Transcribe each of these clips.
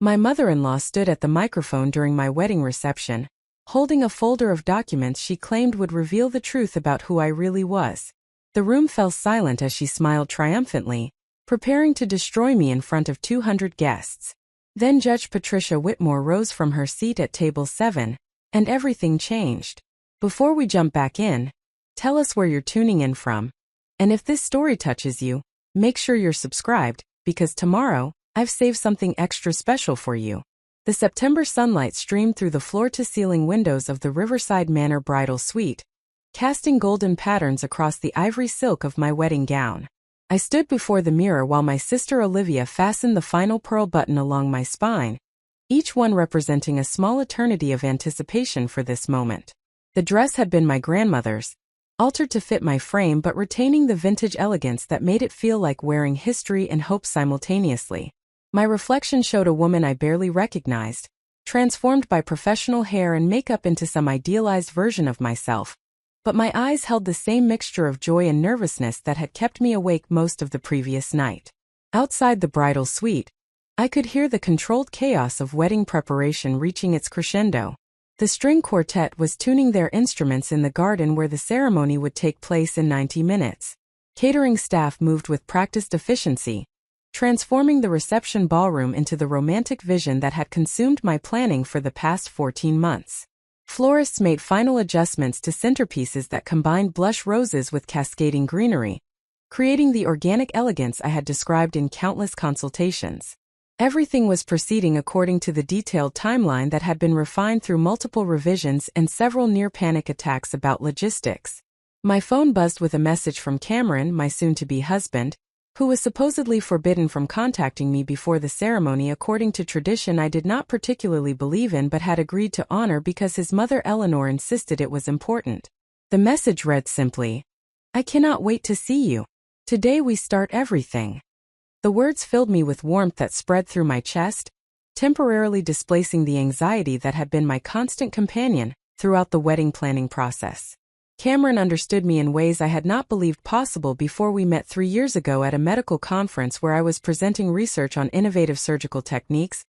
My mother-in-law stood at the microphone during my wedding reception, holding a folder of documents she claimed would reveal the truth about who I really was. The room fell silent as she smiled triumphantly, preparing to destroy me in front of 200 guests. Then Judge Patricia Whitmore rose from her seat at table 7, and everything changed. Before we jump back in, tell us where you're tuning in from. And if this story touches you, make sure you're subscribed, because tomorrow, I've saved something extra special for you. The September sunlight streamed through the floor-to-ceiling windows of the Riverside Manor bridal suite, casting golden patterns across the ivory silk of my wedding gown. I stood before the mirror while my sister Olivia fastened the final pearl button along my spine, each one representing a small eternity of anticipation for this moment. The dress had been my grandmother's, altered to fit my frame but retaining the vintage elegance that made it feel like wearing history and hope simultaneously. My reflection showed a woman I barely recognized, transformed by professional hair and makeup into some idealized version of myself. But my eyes held the same mixture of joy and nervousness that had kept me awake most of the previous night. Outside the bridal suite, I could hear the controlled chaos of wedding preparation reaching its crescendo. The string quartet was tuning their instruments in the garden where the ceremony would take place in 90 minutes. Catering staff moved with practiced efficiency, transforming the reception ballroom into the romantic vision that had consumed my planning for the past 14 months. Florists made final adjustments to centerpieces that combined blush roses with cascading greenery, creating the organic elegance I had described in countless consultations. Everything was proceeding according to the detailed timeline that had been refined through multiple revisions and several near-panic attacks about logistics. My phone buzzed with a message from Cameron, my soon-to-be husband, who was supposedly forbidden from contacting me before the ceremony according to tradition I did not particularly believe in but had agreed to honor because his mother Eleanor insisted it was important. The message read simply, "I cannot wait to see you. Today we start everything." The words filled me with warmth that spread through my chest, temporarily displacing the anxiety that had been my constant companion throughout the wedding planning process. Cameron understood me in ways I had not believed possible before we met 3 years ago at a medical conference where I was presenting research on innovative surgical techniques,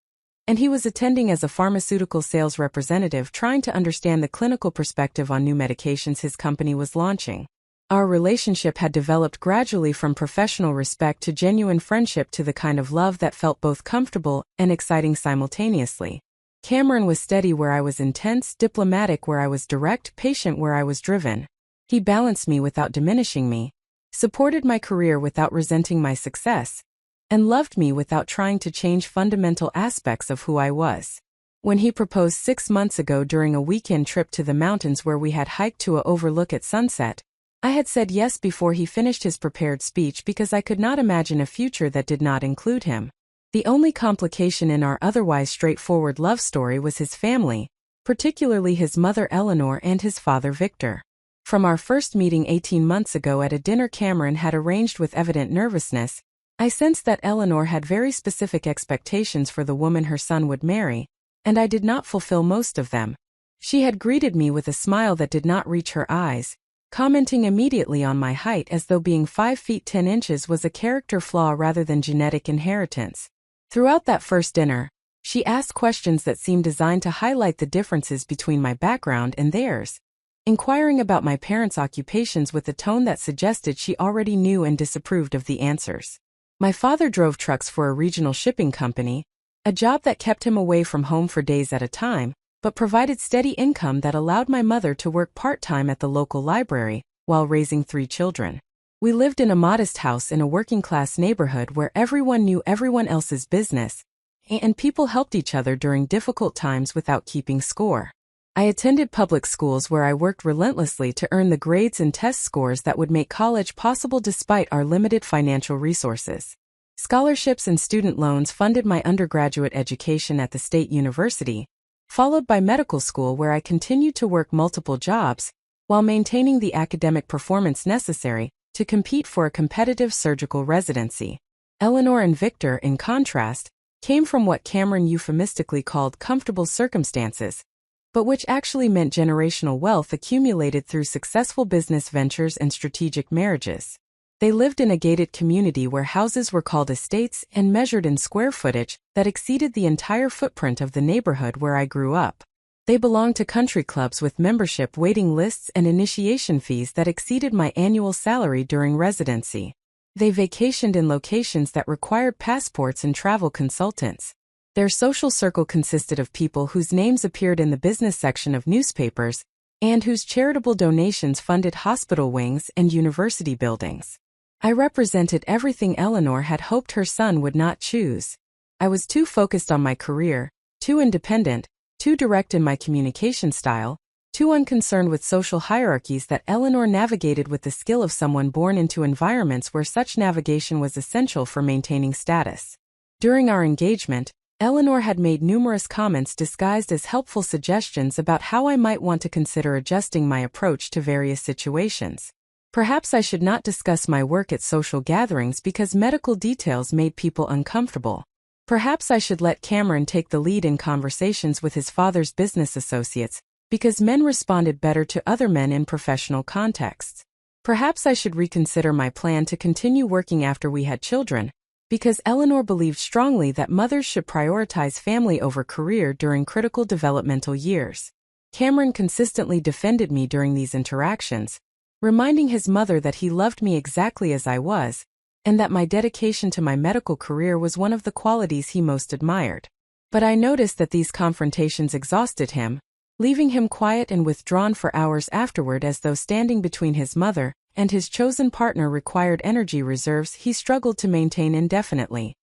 and he was attending as a pharmaceutical sales representative trying to understand the clinical perspective on new medications his company was launching. Our relationship had developed gradually from professional respect to genuine friendship to the kind of love that felt both comfortable and exciting simultaneously. Cameron was steady where I was intense, diplomatic where I was direct, patient where I was driven. He balanced me without diminishing me, supported my career without resenting my success, and loved me without trying to change fundamental aspects of who I was. When he proposed 6 months ago during a weekend trip to the mountains where we had hiked to a overlook at sunset, I had said yes before he finished his prepared speech because I could not imagine a future that did not include him. The only complication in our otherwise straightforward love story was his family, particularly his mother Eleanor and his father Victor. From our first meeting 18 months ago at a dinner Cameron had arranged with evident nervousness, I sensed that Eleanor had very specific expectations for the woman her son would marry, and I did not fulfill most of them. She had greeted me with a smile that did not reach her eyes, commenting immediately on my height as though being 5 feet 10 inches was a character flaw rather than genetic inheritance. Throughout that first dinner, she asked questions that seemed designed to highlight the differences between my background and theirs, inquiring about my parents' occupations with a tone that suggested she already knew and disapproved of the answers. My father drove trucks for a regional shipping company, a job that kept him away from home for days at a time, but provided steady income that allowed my mother to work part-time at the local library while raising 3 children. We lived in a modest house in a working-class neighborhood where everyone knew everyone else's business, and people helped each other during difficult times without keeping score. I attended public schools where I worked relentlessly to earn the grades and test scores that would make college possible despite our limited financial resources. Scholarships and student loans funded my undergraduate education at the state university, followed by medical school where I continued to work multiple jobs while maintaining the academic performance necessary to compete for a competitive surgical residency. Eleanor and Victor, in contrast, came from what Cameron euphemistically called comfortable circumstances, but which actually meant generational wealth accumulated through successful business ventures and strategic marriages. They lived in a gated community where houses were called estates and measured in square footage that exceeded the entire footprint of the neighborhood where I grew up. They belonged to country clubs with membership waiting lists and initiation fees that exceeded my annual salary during residency. They vacationed in locations that required passports and travel consultants. Their social circle consisted of people whose names appeared in the business section of newspapers and whose charitable donations funded hospital wings and university buildings. I represented everything Eleanor had hoped her son would not choose. I was too focused on my career, too independent, too direct in my communication style, too unconcerned with social hierarchies that Eleanor navigated with the skill of someone born into environments where such navigation was essential for maintaining status. During our engagement, Eleanor had made numerous comments disguised as helpful suggestions about how I might want to consider adjusting my approach to various situations. Perhaps I should not discuss my work at social gatherings because medical details made people uncomfortable. Perhaps I should let Cameron take the lead in conversations with his father's business associates, because men responded better to other men in professional contexts. Perhaps I should reconsider my plan to continue working after we had children, because Eleanor believed strongly that mothers should prioritize family over career during critical developmental years. Cameron consistently defended me during these interactions, reminding his mother that he loved me exactly as I was, and that my dedication to my medical career was one of the qualities he most admired. But I noticed that these confrontations exhausted him, leaving him quiet and withdrawn for hours afterward, as though standing between his mother and his chosen partner required energy reserves he struggled to maintain indefinitely.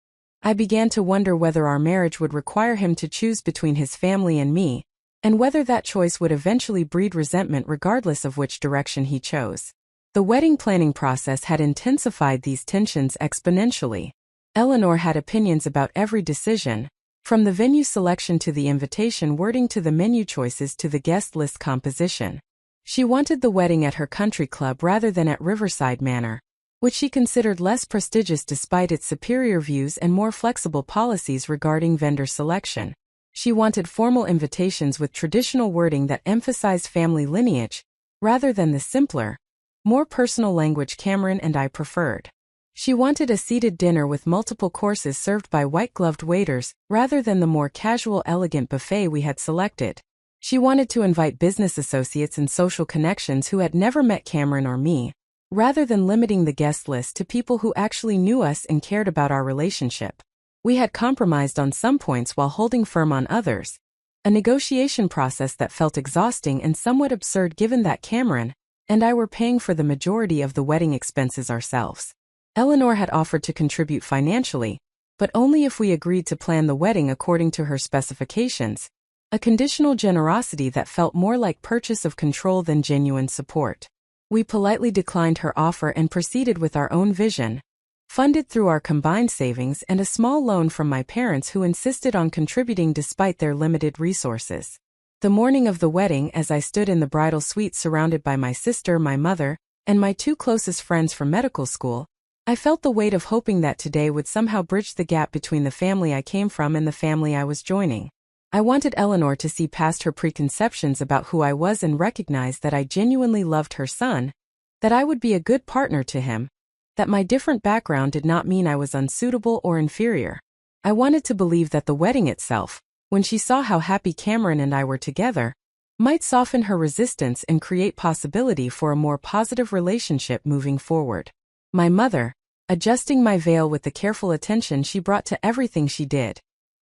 I began to wonder whether our marriage would require him to choose between his family and me, and whether that choice would eventually breed resentment regardless of which direction he chose. The wedding planning process had intensified these tensions exponentially. Eleanor had opinions about every decision, from the venue selection to the invitation wording to the menu choices to the guest list composition. She wanted the wedding at her country club rather than at Riverside Manor, which she considered less prestigious despite its superior views and more flexible policies regarding vendor selection. She wanted formal invitations with traditional wording that emphasized family lineage, rather than the simpler, more personal language Cameron and I preferred. She wanted a seated dinner with multiple courses served by white-gloved waiters, rather than the more casual, elegant buffet we had selected. She wanted to invite business associates and social connections who had never met Cameron or me, rather than limiting the guest list to people who actually knew us and cared about our relationship. We had compromised on some points while holding firm on others, a negotiation process that felt exhausting and somewhat absurd given that Cameron and I were paying for the majority of the wedding expenses ourselves. Eleanor had offered to contribute financially, but only if we agreed to plan the wedding according to her specifications, a conditional generosity that felt more like purchase of control than genuine support. We politely declined her offer and proceeded with our own vision, funded through our combined savings and a small loan from my parents who insisted on contributing despite their limited resources. The morning of the wedding, as I stood in the bridal suite surrounded by my sister, my mother, and my two closest friends from medical school, I felt the weight of hoping that today would somehow bridge the gap between the family I came from and the family I was joining. I wanted Eleanor to see past her preconceptions about who I was and recognize that I genuinely loved her son, that I would be a good partner to him, that my different background did not mean I was unsuitable or inferior. I wanted to believe that the wedding itself, when she saw how happy Cameron and I were together, might soften her resistance and create possibility for a more positive relationship moving forward. My mother, adjusting my veil with the careful attention she brought to everything she did,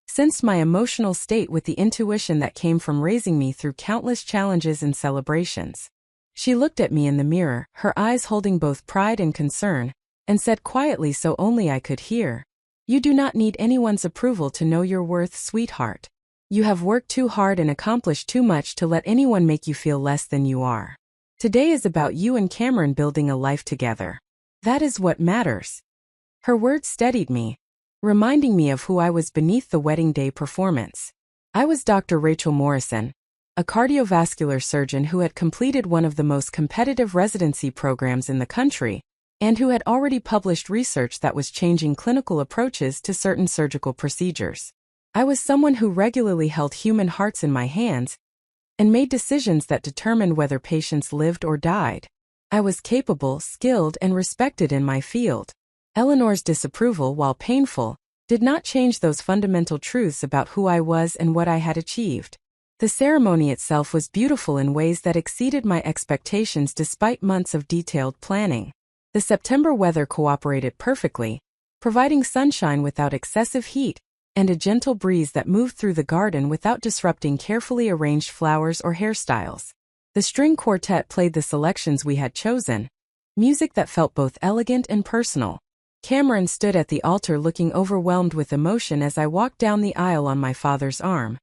sensed my emotional state with the intuition that came from raising me through countless challenges and celebrations. She looked at me in the mirror, her eyes holding both pride and concern, and said quietly so only I could hear, "You do not need anyone's approval to know your worth, sweetheart. You have worked too hard and accomplished too much to let anyone make you feel less than you are. Today is about you and Cameron building a life together. That is what matters." Her words steadied me, reminding me of who I was beneath the wedding day performance. I was Dr. Rachel Morrison, a cardiovascular surgeon who had completed one of the most competitive residency programs in the country, and who had already published research that was changing clinical approaches to certain surgical procedures. I was someone who regularly held human hearts in my hands and made decisions that determined whether patients lived or died. I was capable, skilled, and respected in my field. Eleanor's disapproval, while painful, did not change those fundamental truths about who I was and what I had achieved. The ceremony itself was beautiful in ways that exceeded my expectations despite months of detailed planning. The September weather cooperated perfectly, providing sunshine without excessive heat, and a gentle breeze that moved through the garden without disrupting carefully arranged flowers or hairstyles. The string quartet played the selections we had chosen, music that felt both elegant and personal. Cameron stood at the altar looking overwhelmed with emotion as I walked down the aisle on my father's arm,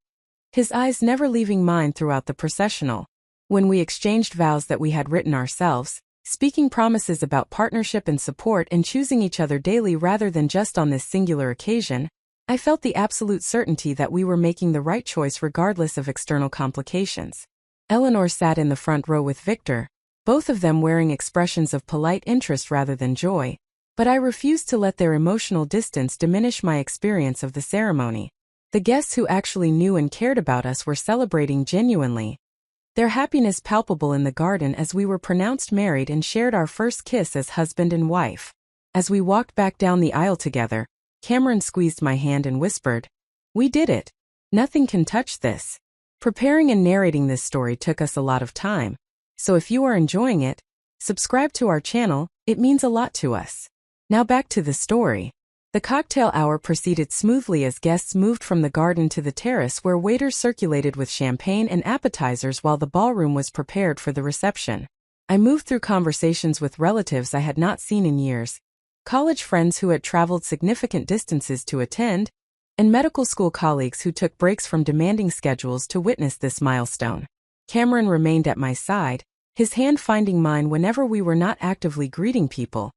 his eyes never leaving mine throughout the processional. When we exchanged vows that we had written ourselves, speaking promises about partnership and support and choosing each other daily rather than just on this singular occasion, I felt the absolute certainty that we were making the right choice regardless of external complications. Eleanor sat in the front row with Victor, both of them wearing expressions of polite interest rather than joy, but I refused to let their emotional distance diminish my experience of the ceremony. The guests who actually knew and cared about us were celebrating genuinely, their happiness palpable in the garden as we were pronounced married and shared our first kiss as husband and wife. As we walked back down the aisle together, Cameron squeezed my hand and whispered, "We did it. Nothing can touch this." Preparing and narrating this story took us a lot of time, so if you are enjoying it, subscribe to our channel, it means a lot to us. Now back to the story. The cocktail hour proceeded smoothly as guests moved from the garden to the terrace where waiters circulated with champagne and appetizers while the ballroom was prepared for the reception. I moved through conversations with relatives I had not seen in years, college friends who had traveled significant distances to attend, and medical school colleagues who took breaks from demanding schedules to witness this milestone. Cameron remained at my side, his hand finding mine whenever we were not actively greeting people,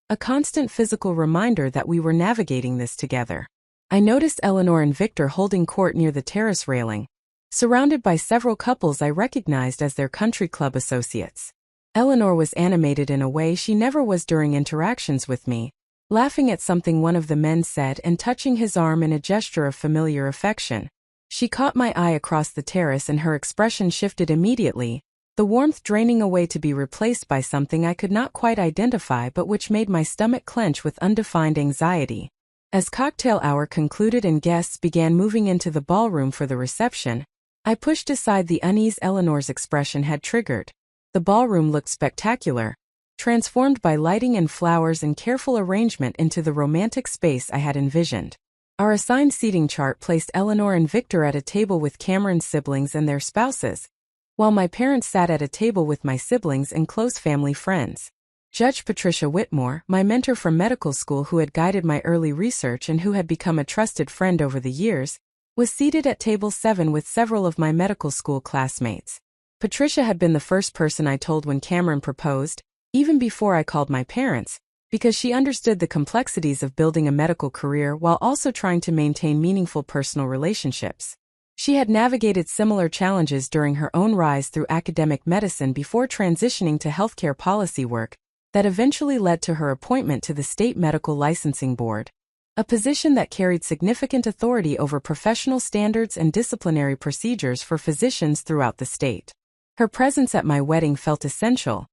a constant physical reminder that we were navigating this together. I noticed Eleanor and Victor holding court near the terrace railing, surrounded by several couples I recognized as their country club associates. Eleanor was animated in a way she never was during interactions with me, laughing at something one of the men said and touching his arm in a gesture of familiar affection. She caught my eye across the terrace and her expression shifted immediately, the warmth draining away to be replaced by something I could not quite identify but which made my stomach clench with undefined anxiety. As cocktail hour concluded and guests began moving into the ballroom for the reception, I pushed aside the unease Eleanor's expression had triggered. The ballroom looked spectacular, transformed by lighting and flowers and careful arrangement into the romantic space I had envisioned. Our assigned seating chart placed Eleanor and Victor at a table with Cameron's siblings and their spouses, while my parents sat at a table with my siblings and close family friends. Judge Patricia Whitmore, my mentor from medical school who had guided my early research and who had become a trusted friend over the years, was seated at table 7 with several of my medical school classmates. Patricia had been the first person I told when Cameron proposed, even before I called my parents, because she understood the complexities of building a medical career while also trying to maintain meaningful personal relationships. She had navigated similar challenges during her own rise through academic medicine before transitioning to healthcare policy work that eventually led to her appointment to the State Medical Licensing Board, a position that carried significant authority over professional standards and disciplinary procedures for physicians throughout the state. Her presence at my wedding felt essential,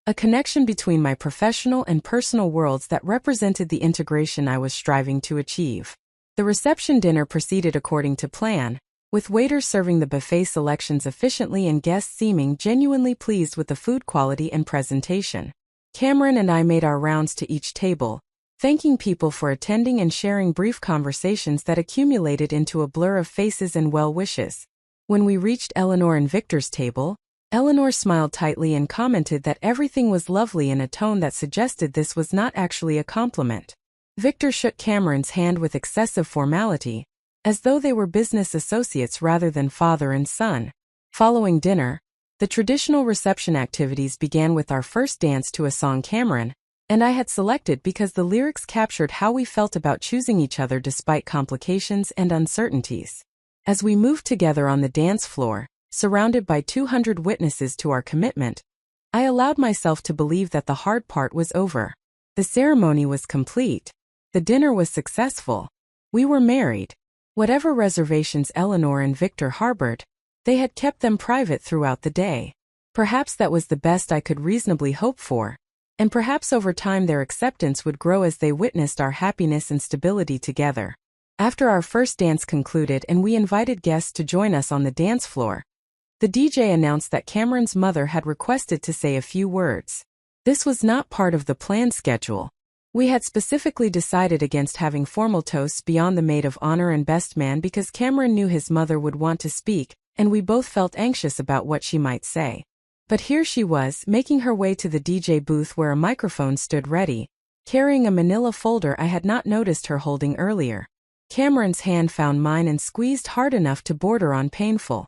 a connection between my professional and personal worlds that represented the integration I was striving to achieve. The reception dinner proceeded according to plan, with waiters serving the buffet selections efficiently and guests seeming genuinely pleased with the food quality and presentation. Cameron and I made our rounds to each table, thanking people for attending and sharing brief conversations that accumulated into a blur of faces and well wishes. When we reached Eleanor and Victor's table, Eleanor smiled tightly and commented that everything was lovely in a tone that suggested this was not actually a compliment. Victor shook Cameron's hand with excessive formality, as though they were business associates rather than father and son. Following dinner, the traditional reception activities began with our first dance to a song Cameron and I had selected because the lyrics captured how we felt about choosing each other despite complications and uncertainties. As we moved together on the dance floor, surrounded by 200 witnesses to our commitment, I allowed myself to believe that the hard part was over. The ceremony was complete. The dinner was successful. We were married. Whatever reservations Eleanor and Victor harbored, they had kept them private throughout the day. Perhaps that was the best I could reasonably hope for, and perhaps over time their acceptance would grow as they witnessed our happiness and stability together. After our first dance concluded and we invited guests to join us on the dance floor, the DJ announced that Cameron's mother had requested to say a few words. This was not part of the planned schedule. We had specifically decided against having formal toasts beyond the maid of honor and best man because Cameron knew his mother would want to speak, and we both felt anxious about what she might say. But here she was, making her way to the DJ booth where a microphone stood ready, carrying a manila folder I had not noticed her holding earlier. Cameron's hand found mine and squeezed hard enough to border on painful.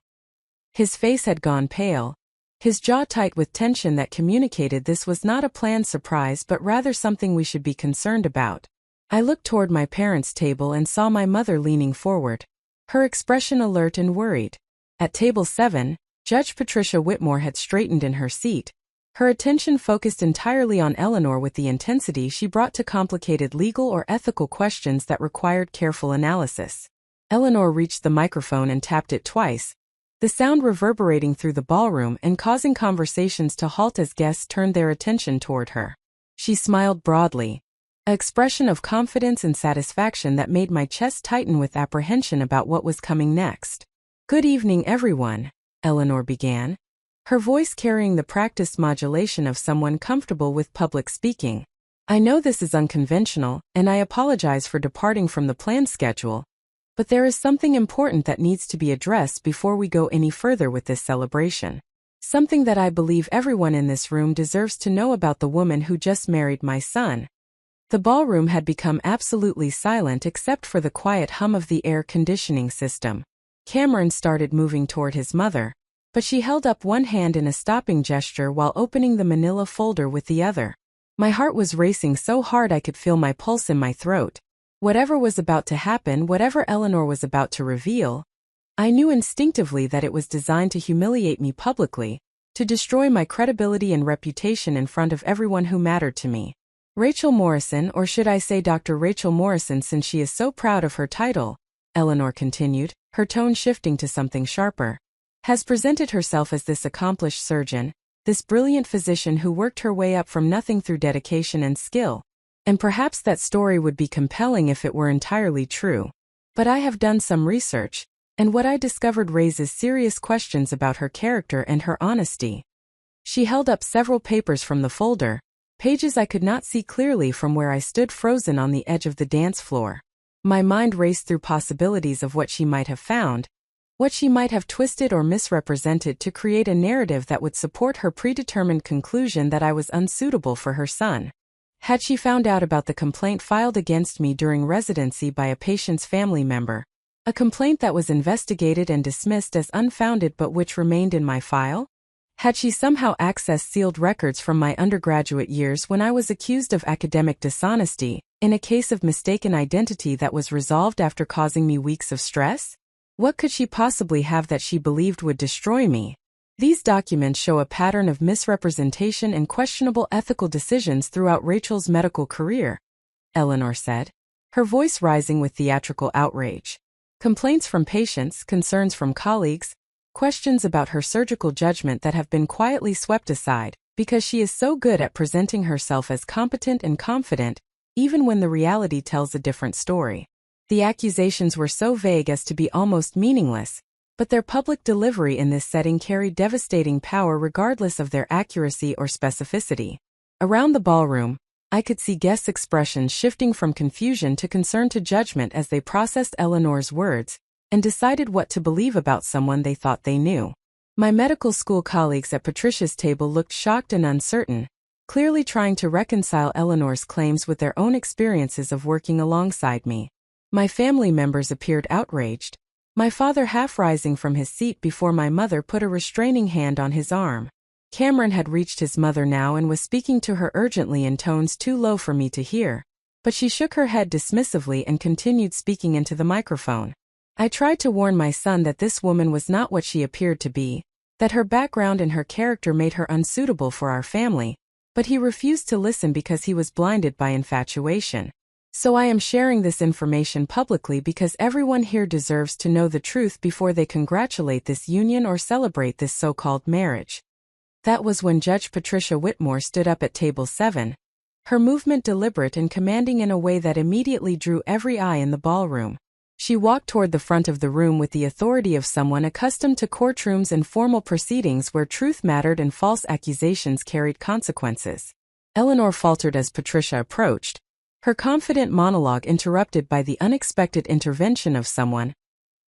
His face had gone pale, his jaw tight with tension that communicated this was not a planned surprise but rather something we should be concerned about. I looked toward my parents' table and saw my mother leaning forward, her expression alert and worried. At table 7, Judge Patricia Whitmore had straightened in her seat, her attention focused entirely on Eleanor with the intensity she brought to complicated legal or ethical questions that required careful analysis. Eleanor reached the microphone and tapped it twice, the sound reverberating through the ballroom and causing conversations to halt as guests turned their attention toward her. She smiled broadly, an expression of confidence and satisfaction that made my chest tighten with apprehension about what was coming next. "Good evening, everyone," Eleanor began, her voice carrying the practiced modulation of someone comfortable with public speaking. "I know this is unconventional, and I apologize for departing from the planned schedule, but there is something important that needs to be addressed before we go any further with this celebration. Something that I believe everyone in this room deserves to know about the woman who just married my son." The ballroom had become absolutely silent except for the quiet hum of the air conditioning system. Cameron started moving toward his mother, but she held up one hand in a stopping gesture while opening the manila folder with the other. My heart was racing so hard I could feel my pulse in my throat. Whatever was about to happen, whatever Eleanor was about to reveal, I knew instinctively that it was designed to humiliate me publicly, to destroy my credibility and reputation in front of everyone who mattered to me. "Rachel Morrison, or should I say Dr. Rachel Morrison since she is so proud of her title," Eleanor continued, her tone shifting to something sharper, "has presented herself as this accomplished surgeon, this brilliant physician who worked her way up from nothing through dedication and skill. And perhaps that story would be compelling if it were entirely true. But I have done some research, and what I discovered raises serious questions about her character and her honesty." She held up several papers from the folder, pages I could not see clearly from where I stood frozen on the edge of the dance floor. My mind raced through possibilities of what she might have found, what she might have twisted or misrepresented to create a narrative that would support her predetermined conclusion that I was unsuitable for her son. Had she found out about the complaint filed against me during residency by a patient's family member, a complaint that was investigated and dismissed as unfounded but which remained in my file? Had she somehow accessed sealed records from my undergraduate years when I was accused of academic dishonesty, in a case of mistaken identity that was resolved after causing me weeks of stress? What could she possibly have that she believed would destroy me? These documents show a pattern of misrepresentation and questionable ethical decisions throughout Rachel's medical career, Eleanor said, her voice rising with theatrical outrage. Complaints from patients, concerns from colleagues, questions about her surgical judgment that have been quietly swept aside, because she is so good at presenting herself as competent and confident, even when the reality tells a different story. The accusations were so vague as to be almost meaningless, but their public delivery in this setting carried devastating power regardless of their accuracy or specificity. Around the ballroom, I could see guests' expressions shifting from confusion to concern to judgment as they processed Eleanor's words and decided what to believe about someone they thought they knew. My medical school colleagues at Patricia's table looked shocked and uncertain, clearly trying to reconcile Eleanor's claims with their own experiences of working alongside me. My family members appeared outraged, my father half rising from his seat before my mother put a restraining hand on his arm. Cameron had reached his mother now and was speaking to her urgently in tones too low for me to hear, but she shook her head dismissively and continued speaking into the microphone. I tried to warn my son that this woman was not what she appeared to be, that her background and her character made her unsuitable for our family, but he refused to listen because he was blinded by infatuation. So I am sharing this information publicly because everyone here deserves to know the truth before they congratulate this union or celebrate this so-called marriage. That was when Judge Patricia Whitmore stood up at table 7, her movement deliberate and commanding in a way that immediately drew every eye in the ballroom. She walked toward the front of the room with the authority of someone accustomed to courtrooms and formal proceedings where truth mattered and false accusations carried consequences. Eleanor faltered as Patricia approached, her confident monologue interrupted by the unexpected intervention of someone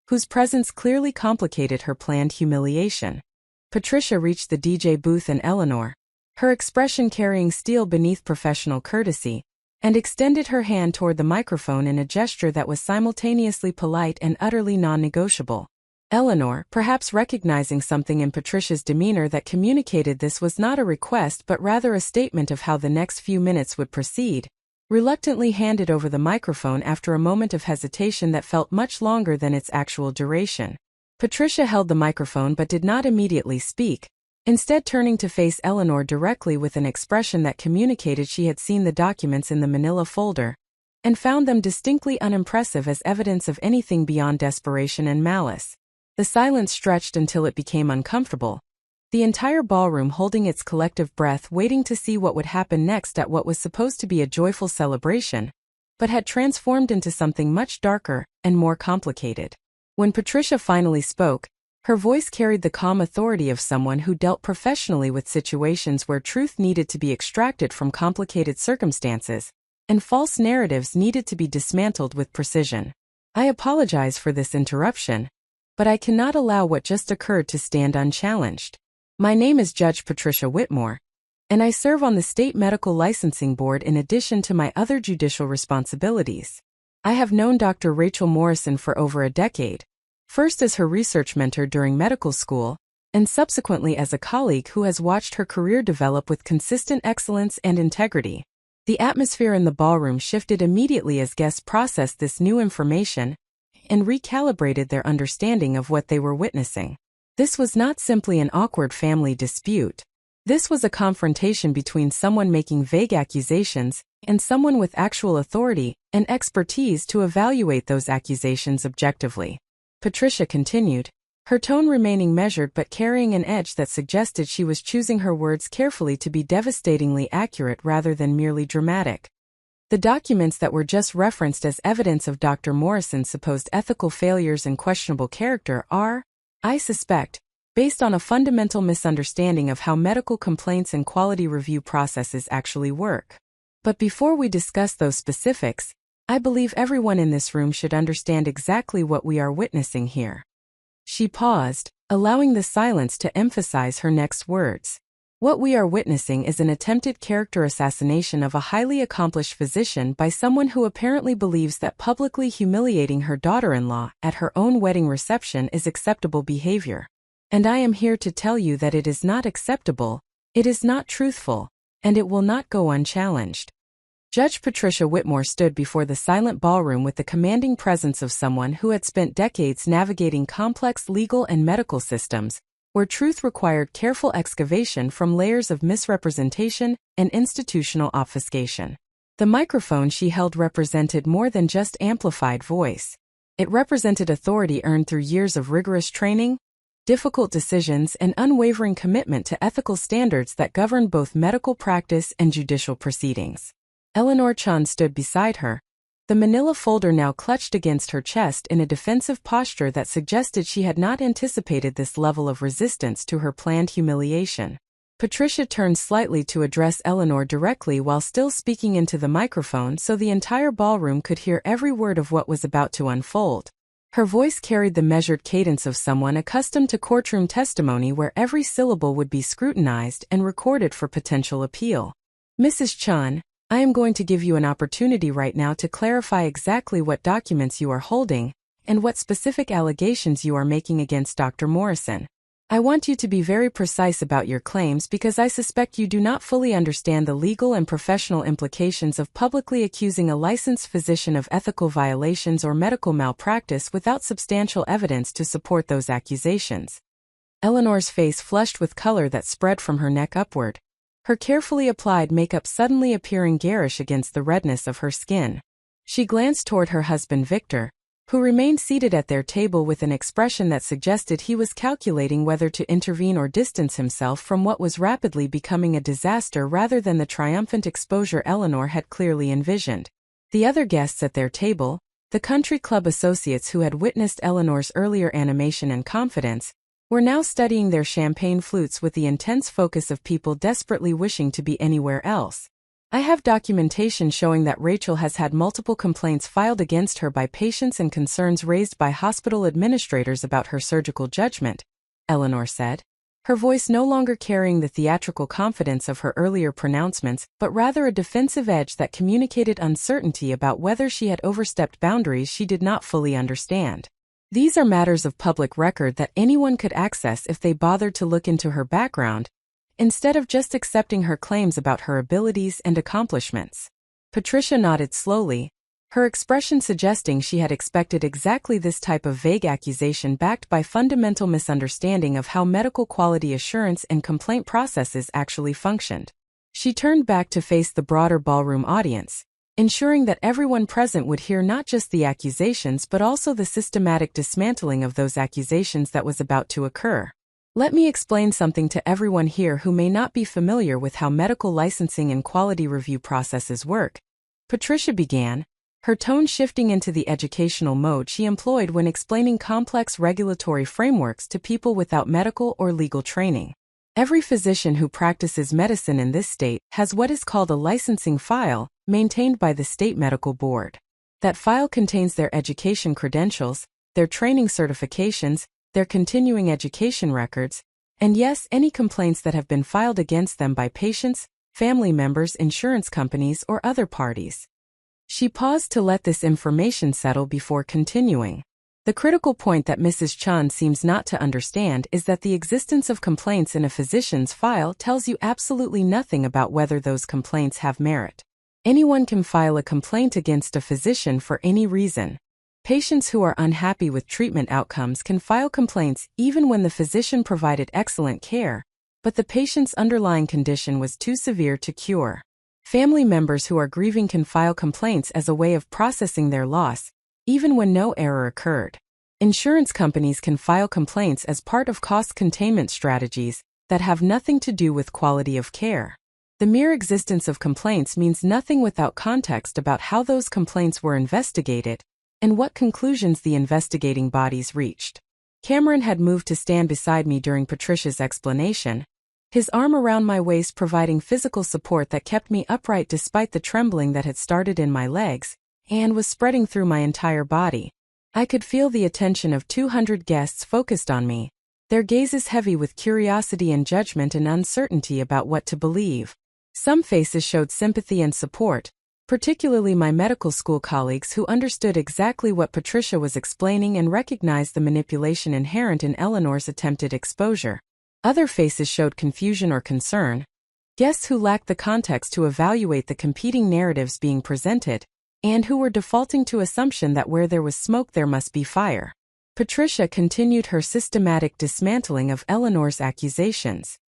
whose presence clearly complicated her planned humiliation. Patricia reached the DJ booth and Eleanor, her expression carrying steel beneath professional courtesy, and extended her hand toward the microphone in a gesture that was simultaneously polite and utterly non-negotiable. Eleanor, perhaps recognizing something in Patricia's demeanor that communicated this was not a request but rather a statement of how the next few minutes would proceed, reluctantly handed over the microphone after a moment of hesitation that felt much longer than its actual duration. Patricia held the microphone but did not immediately speak, instead turning to face Eleanor directly with an expression that communicated she had seen the documents in the manila folder, and found them distinctly unimpressive as evidence of anything beyond desperation and malice. The silence stretched until it became uncomfortable, the entire ballroom holding its collective breath waiting to see what would happen next at what was supposed to be a joyful celebration, but had transformed into something much darker and more complicated. When Patricia finally spoke, her voice carried the calm authority of someone who dealt professionally with situations where truth needed to be extracted from complicated circumstances, and false narratives needed to be dismantled with precision. I apologize for this interruption, but I cannot allow what just occurred to stand unchallenged. My name is Judge Patricia Whitmore, and I serve on the State Medical Licensing Board in addition to my other judicial responsibilities. I have known Dr. Rachel Morrison for over a decade, first as her research mentor during medical school, and subsequently as a colleague who has watched her career develop with consistent excellence and integrity. The atmosphere in the ballroom shifted immediately as guests processed this new information and recalibrated their understanding of what they were witnessing. This was not simply an awkward family dispute. This was a confrontation between someone making vague accusations and someone with actual authority and expertise to evaluate those accusations objectively. Patricia continued, her tone remaining measured but carrying an edge that suggested she was choosing her words carefully to be devastatingly accurate rather than merely dramatic. The documents that were just referenced as evidence of Dr. Morrison's supposed ethical failures and questionable character are, I suspect, based on a fundamental misunderstanding of how medical complaints and quality review processes actually work. But before we discuss those specifics, I believe everyone in this room should understand exactly what we are witnessing here. She paused, allowing the silence to emphasize her next words. What we are witnessing is an attempted character assassination of a highly accomplished physician by someone who apparently believes that publicly humiliating her daughter-in-law at her own wedding reception is acceptable behavior. And I am here to tell you that it is not acceptable, it is not truthful, and it will not go unchallenged. Judge Patricia Whitmore stood before the silent ballroom with the commanding presence of someone who had spent decades navigating complex legal and medical systems, where truth required careful excavation from layers of misrepresentation and institutional obfuscation. The microphone she held represented more than just amplified voice. It represented authority earned through years of rigorous training, difficult decisions, and unwavering commitment to ethical standards that govern both medical practice and judicial proceedings. Eleanor Chun stood beside her, the manila folder now clutched against her chest in a defensive posture that suggested she had not anticipated this level of resistance to her planned humiliation. Patricia turned slightly to address Eleanor directly while still speaking into the microphone so the entire ballroom could hear every word of what was about to unfold. Her voice carried the measured cadence of someone accustomed to courtroom testimony where every syllable would be scrutinized and recorded for potential appeal. Mrs. Chun, I am going to give you an opportunity right now to clarify exactly what documents you are holding and what specific allegations you are making against Dr. Morrison. I want you to be very precise about your claims because I suspect you do not fully understand the legal and professional implications of publicly accusing a licensed physician of ethical violations or medical malpractice without substantial evidence to support those accusations. Eleanor's face flushed with color that spread from her neck upward, her carefully applied makeup suddenly appearing garish against the redness of her skin. She glanced toward her husband Victor, who remained seated at their table with an expression that suggested he was calculating whether to intervene or distance himself from what was rapidly becoming a disaster rather than the triumphant exposure Eleanor had clearly envisioned. The other guests at their table, the country club associates who had witnessed Eleanor's earlier animation and confidence, were now studying their champagne flutes with the intense focus of people desperately wishing to be anywhere else. I have documentation showing that Rachel has had multiple complaints filed against her by patients and concerns raised by hospital administrators about her surgical judgment, Eleanor said, her voice no longer carrying the theatrical confidence of her earlier pronouncements but rather a defensive edge that communicated uncertainty about whether she had overstepped boundaries she did not fully understand. These are matters of public record that anyone could access if they bothered to look into her background, instead of just accepting her claims about her abilities and accomplishments. Patricia nodded slowly, her expression suggesting she had expected exactly this type of vague accusation backed by fundamental misunderstanding of how medical quality assurance and complaint processes actually functioned. She turned back to face the broader ballroom audience, ensuring that everyone present would hear not just the accusations but also the systematic dismantling of those accusations that was about to occur. Let me explain something to everyone here who may not be familiar with how medical licensing and quality review processes work. Patricia began, her tone shifting into the educational mode she employed when explaining complex regulatory frameworks to people without medical or legal training. Every physician who practices medicine in this state has what is called a licensing file, maintained by the state medical board. That file contains their education credentials, their training certifications, their continuing education records, and yes, any complaints that have been filed against them by patients, family members, insurance companies, or other parties. She paused to let this information settle before continuing. The critical point that Mrs. Chun seems not to understand is that the existence of complaints in a physician's file tells you absolutely nothing about whether those complaints have merit. Anyone can file a complaint against a physician for any reason. Patients who are unhappy with treatment outcomes can file complaints even when the physician provided excellent care, but the patient's underlying condition was too severe to cure. Family members who are grieving can file complaints as a way of processing their loss, even when no error occurred. Insurance companies can file complaints as part of cost containment strategies that have nothing to do with quality of care. The mere existence of complaints means nothing without context about how those complaints were investigated and what conclusions the investigating bodies reached. Cameron had moved to stand beside me during Patricia's explanation, his arm around my waist providing physical support that kept me upright despite the trembling that had started in my legs and was spreading through my entire body. I could feel the attention of 200 guests focused on me, their gazes heavy with curiosity and judgment and uncertainty about what to believe. Some faces showed sympathy and support, particularly my medical school colleagues who understood exactly what Patricia was explaining and recognized the manipulation inherent in Eleanor's attempted exposure. Other faces showed confusion or concern, guests who lacked the context to evaluate the competing narratives being presented, and who were defaulting to assumption that where there was smoke there must be fire. Patricia continued her systematic dismantling of Eleanor's accusations.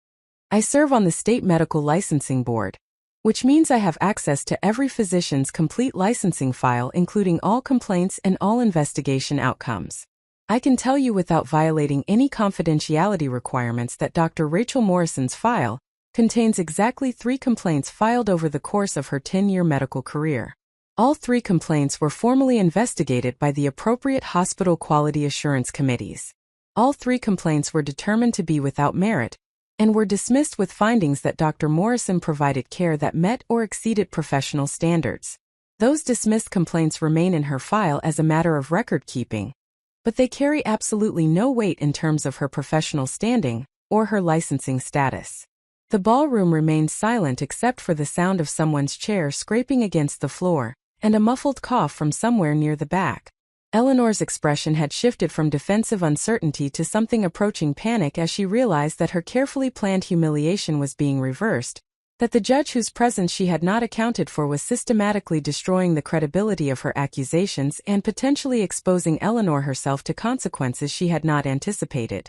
I serve on the State Medical Licensing Board, which means I have access to every physician's complete licensing file including all complaints and all investigation outcomes. I can tell you without violating any confidentiality requirements that Dr. Rachel Morrison's file contains exactly 3 complaints filed over the course of her 10-year medical career. All 3 complaints were formally investigated by the appropriate hospital quality assurance committees. All 3 complaints were determined to be without merit, and were dismissed with findings that Dr. Morrison provided care that met or exceeded professional standards. Those dismissed complaints remain in her file as a matter of record-keeping, but they carry absolutely no weight in terms of her professional standing or her licensing status. The ballroom remained silent except for the sound of someone's chair scraping against the floor and a muffled cough from somewhere near the back. Eleanor's expression had shifted from defensive uncertainty to something approaching panic as she realized that her carefully planned humiliation was being reversed, that the judge whose presence she had not accounted for was systematically destroying the credibility of her accusations and potentially exposing Eleanor herself to consequences she had not anticipated.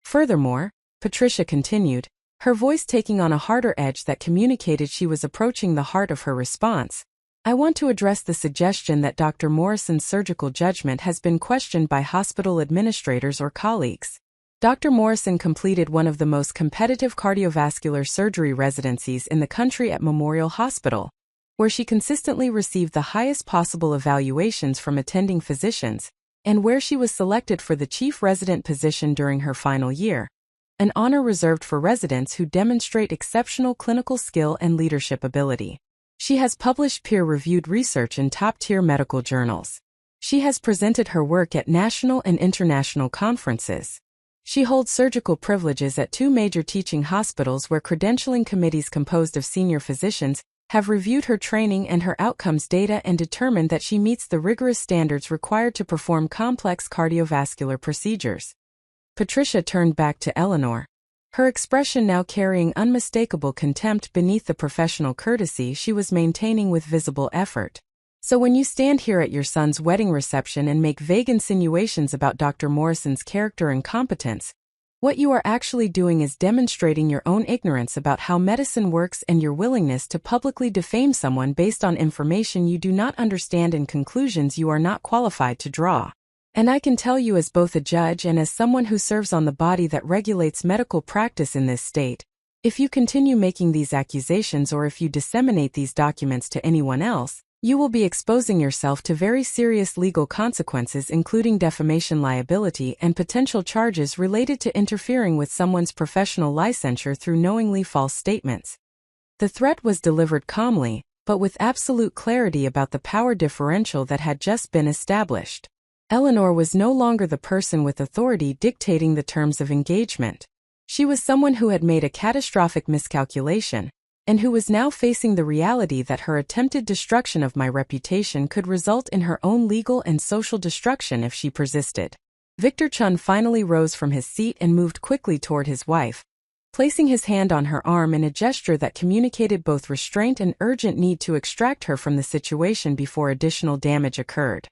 Furthermore, Patricia continued, her voice taking on a harder edge that communicated she was approaching the heart of her response, I want to address the suggestion that Dr. Morrison's surgical judgment has been questioned by hospital administrators or colleagues. Dr. Morrison completed one of the most competitive cardiovascular surgery residencies in the country at Memorial Hospital, where she consistently received the highest possible evaluations from attending physicians, and where she was selected for the chief resident position during her final year, an honor reserved for residents who demonstrate exceptional clinical skill and leadership ability. She has published peer-reviewed research in top-tier medical journals. She has presented her work at national and international conferences. She holds surgical privileges at 2 major teaching hospitals where credentialing committees composed of senior physicians have reviewed her training and her outcomes data and determined that she meets the rigorous standards required to perform complex cardiovascular procedures. Patricia turned back to Eleanor, her expression now carrying unmistakable contempt beneath the professional courtesy she was maintaining with visible effort. So when you stand here at your son's wedding reception and make vague insinuations about Dr. Morrison's character and competence, what you are actually doing is demonstrating your own ignorance about how medicine works and your willingness to publicly defame someone based on information you do not understand and conclusions you are not qualified to draw. And I can tell you as both a judge and as someone who serves on the body that regulates medical practice in this state, if you continue making these accusations or if you disseminate these documents to anyone else, you will be exposing yourself to very serious legal consequences including defamation liability and potential charges related to interfering with someone's professional licensure through knowingly false statements. The threat was delivered calmly, but with absolute clarity about the power differential that had just been established. Eleanor was no longer the person with authority dictating the terms of engagement. She was someone who had made a catastrophic miscalculation, and who was now facing the reality that her attempted destruction of my reputation could result in her own legal and social destruction if she persisted. Victor Chun finally rose from his seat and moved quickly toward his wife, placing his hand on her arm in a gesture that communicated both restraint and urgent need to extract her from the situation before additional damage occurred.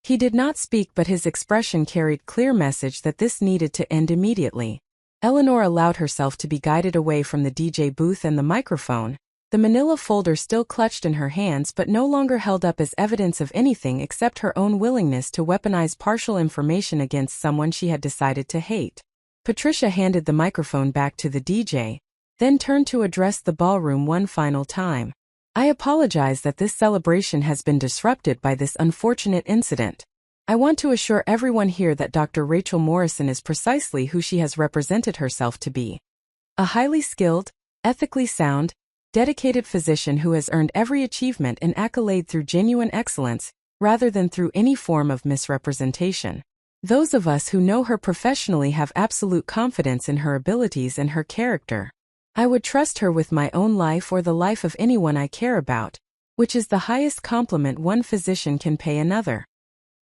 He did not speak, but his expression carried clear message that this needed to end immediately. Eleanor allowed herself to be guided away from the DJ booth and the microphone, the manila folder still clutched in her hands but no longer held up as evidence of anything except her own willingness to weaponize partial information against someone she had decided to hate. Patricia handed the microphone back to the DJ, then turned to address the ballroom one final time. I apologize that this celebration has been disrupted by this unfortunate incident. I want to assure everyone here that Dr. Rachel Morrison is precisely who she has represented herself to be. A highly skilled, ethically sound, dedicated physician who has earned every achievement and accolade through genuine excellence, rather than through any form of misrepresentation. Those of us who know her professionally have absolute confidence in her abilities and her character. I would trust her with my own life or the life of anyone I care about, which is the highest compliment one physician can pay another.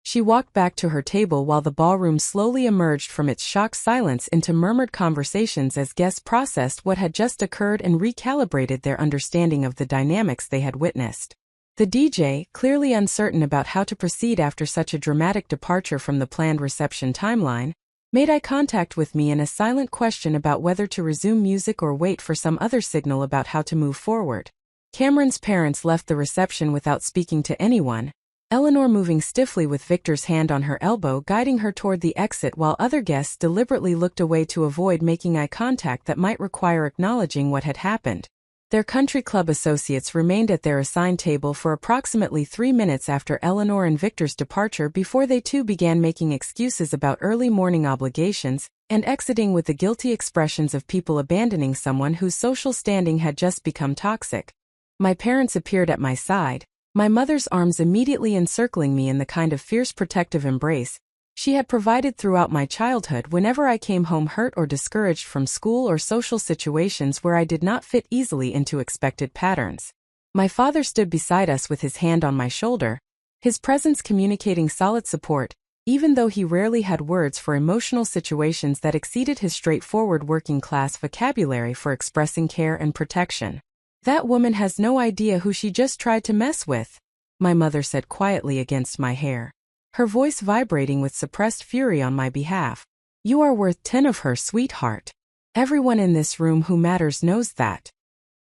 She walked back to her table while the ballroom slowly emerged from its shocked silence into murmured conversations as guests processed what had just occurred and recalibrated their understanding of the dynamics they had witnessed. The DJ, clearly uncertain about how to proceed after such a dramatic departure from the planned reception timeline, made eye contact with me in a silent question about whether to resume music or wait for some other signal about how to move forward. Cameron's parents left the reception without speaking to anyone, Eleanor moving stiffly with Victor's hand on her elbow guiding her toward the exit while other guests deliberately looked away to avoid making eye contact that might require acknowledging what had happened. Their country club associates remained at their assigned table for approximately 3 minutes after Eleanor and Victor's departure before they too began making excuses about early morning obligations and exiting with the guilty expressions of people abandoning someone whose social standing had just become toxic. My parents appeared at my side, my mother's arms immediately encircling me in the kind of fierce protective embrace she had provided throughout my childhood whenever I came home hurt or discouraged from school or social situations where I did not fit easily into expected patterns. My father stood beside us with his hand on my shoulder, his presence communicating solid support, even though he rarely had words for emotional situations that exceeded his straightforward working-class vocabulary for expressing care and protection. "That woman has no idea who she just tried to mess with," my mother said quietly against my hair, her voice vibrating with suppressed fury on my behalf. "You are worth 10 of her, sweetheart. Everyone in this room who matters knows that."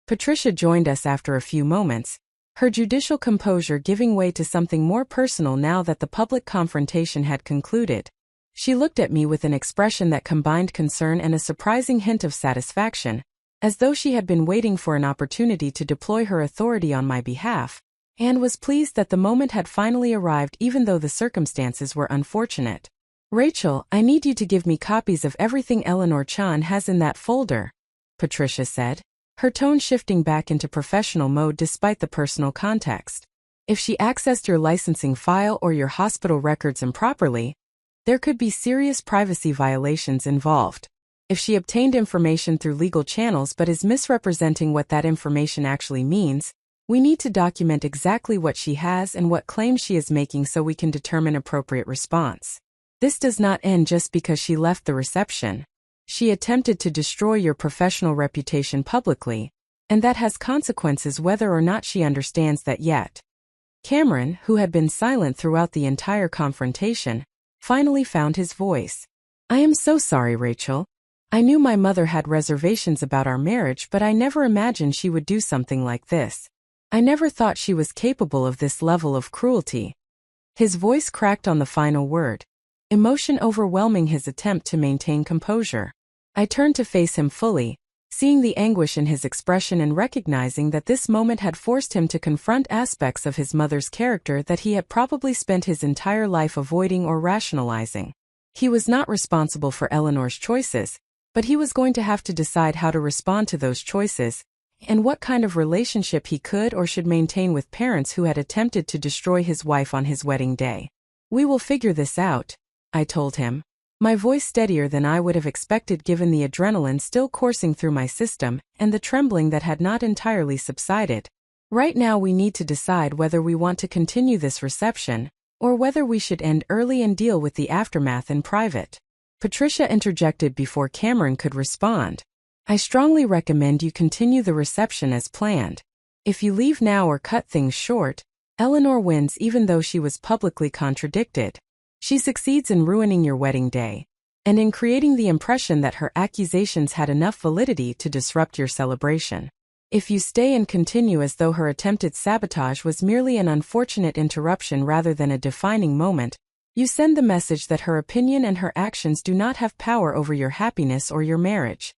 Patricia joined us after a few moments, her judicial composure giving way to something more personal now that the public confrontation had concluded. She looked at me with an expression that combined concern and a surprising hint of satisfaction, as though she had been waiting for an opportunity to deploy her authority on my behalf, and was pleased that the moment had finally arrived even though the circumstances were unfortunate. "Rachel, I need you to give me copies of everything Eleanor Chan has in that folder," Patricia said, her tone shifting back into professional mode despite the personal context. "If she accessed your licensing file or your hospital records improperly, there could be serious privacy violations involved. If she obtained information through legal channels but is misrepresenting what that information actually means, we need to document exactly what she has and what claims she is making so we can determine appropriate response. This does not end just because she left the reception. She attempted to destroy your professional reputation publicly, and that has consequences whether or not she understands that yet." Cameron, who had been silent throughout the entire confrontation, finally found his voice. "I am so sorry, Rachel. I knew my mother had reservations about our marriage, but I never imagined she would do something like this. I never thought she was capable of this level of cruelty." His voice cracked on the final word, emotion overwhelming his attempt to maintain composure. I turned to face him fully, seeing the anguish in his expression and recognizing that this moment had forced him to confront aspects of his mother's character that he had probably spent his entire life avoiding or rationalizing. He was not responsible for Eleanor's choices, but he was going to have to decide how to respond to those choices, and what kind of relationship he could or should maintain with parents who had attempted to destroy his wife on his wedding day. "We will figure this out," I told him, my voice steadier than I would have expected given the adrenaline still coursing through my system and the trembling that had not entirely subsided. "Right now we need to decide whether we want to continue this reception, or whether we should end early and deal with the aftermath in private." Patricia interjected before Cameron could respond. "I strongly recommend you continue the reception as planned. If you leave now or cut things short, Eleanor wins even though she was publicly contradicted. She succeeds in ruining your wedding day, and in creating the impression that her accusations had enough validity to disrupt your celebration. If you stay and continue as though her attempted sabotage was merely an unfortunate interruption rather than a defining moment, you send the message that her opinion and her actions do not have power over your happiness or your marriage."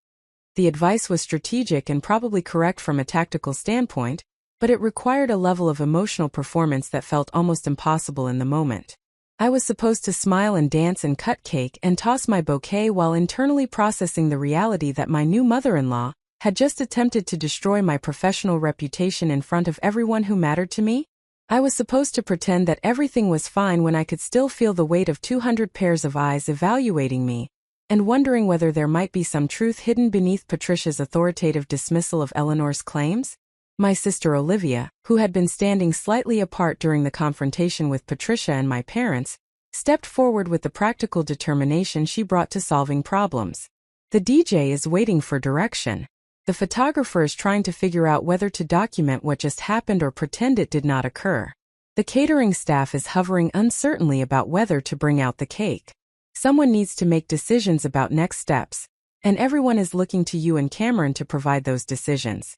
The advice was strategic and probably correct from a tactical standpoint, but it required a level of emotional performance that felt almost impossible in the moment. I was supposed to smile and dance and cut cake and toss my bouquet while internally processing the reality that my new mother-in-law had just attempted to destroy my professional reputation in front of everyone who mattered to me. I was supposed to pretend that everything was fine when I could still feel the weight of 200 pairs of eyes evaluating me, and wondering whether there might be some truth hidden beneath Patricia's authoritative dismissal of Eleanor's claims. My sister Olivia, who had been standing slightly apart during the confrontation with Patricia and my parents, stepped forward with the practical determination she brought to solving problems. "The DJ is waiting for direction. The photographer is trying to figure out whether to document what just happened or pretend it did not occur. The catering staff is hovering uncertainly about whether to bring out the cake. Someone needs to make decisions about next steps, and everyone is looking to you and Cameron to provide those decisions."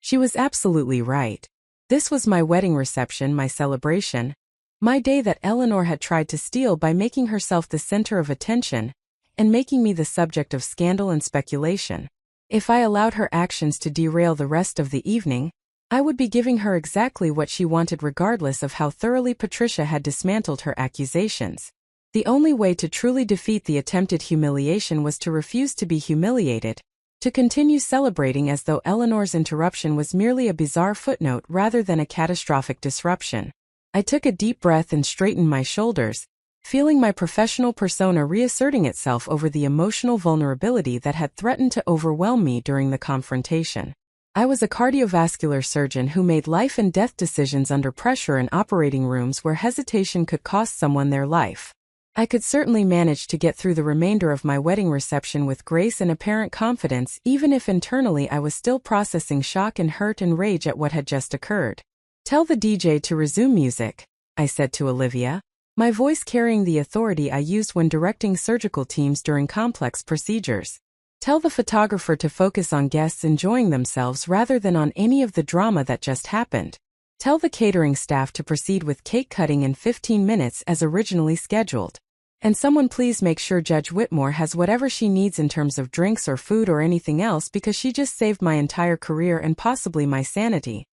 She was absolutely right. This was my wedding reception, my celebration, my day that Eleanor had tried to steal by making herself the center of attention and making me the subject of scandal and speculation. If I allowed her actions to derail the rest of the evening, I would be giving her exactly what she wanted regardless of how thoroughly Patricia had dismantled her accusations. The only way to truly defeat the attempted humiliation was to refuse to be humiliated, to continue celebrating as though Eleanor's interruption was merely a bizarre footnote rather than a catastrophic disruption. I took a deep breath and straightened my shoulders, feeling my professional persona reasserting itself over the emotional vulnerability that had threatened to overwhelm me during the confrontation. I was a cardiovascular surgeon who made life and death decisions under pressure in operating rooms where hesitation could cost someone their life. I could certainly manage to get through the remainder of my wedding reception with grace and apparent confidence, even if internally I was still processing shock and hurt and rage at what had just occurred. "Tell the DJ to resume music," I said to Olivia, my voice carrying the authority I used when directing surgical teams during complex procedures. "Tell the photographer to focus on guests enjoying themselves rather than on any of the drama that just happened." Tell the catering staff to proceed with cake cutting in 15 minutes as originally scheduled. And someone please make sure Judge Whitmore has whatever she needs in terms of drinks or food or anything else because she just saved my entire career and possibly my sanity.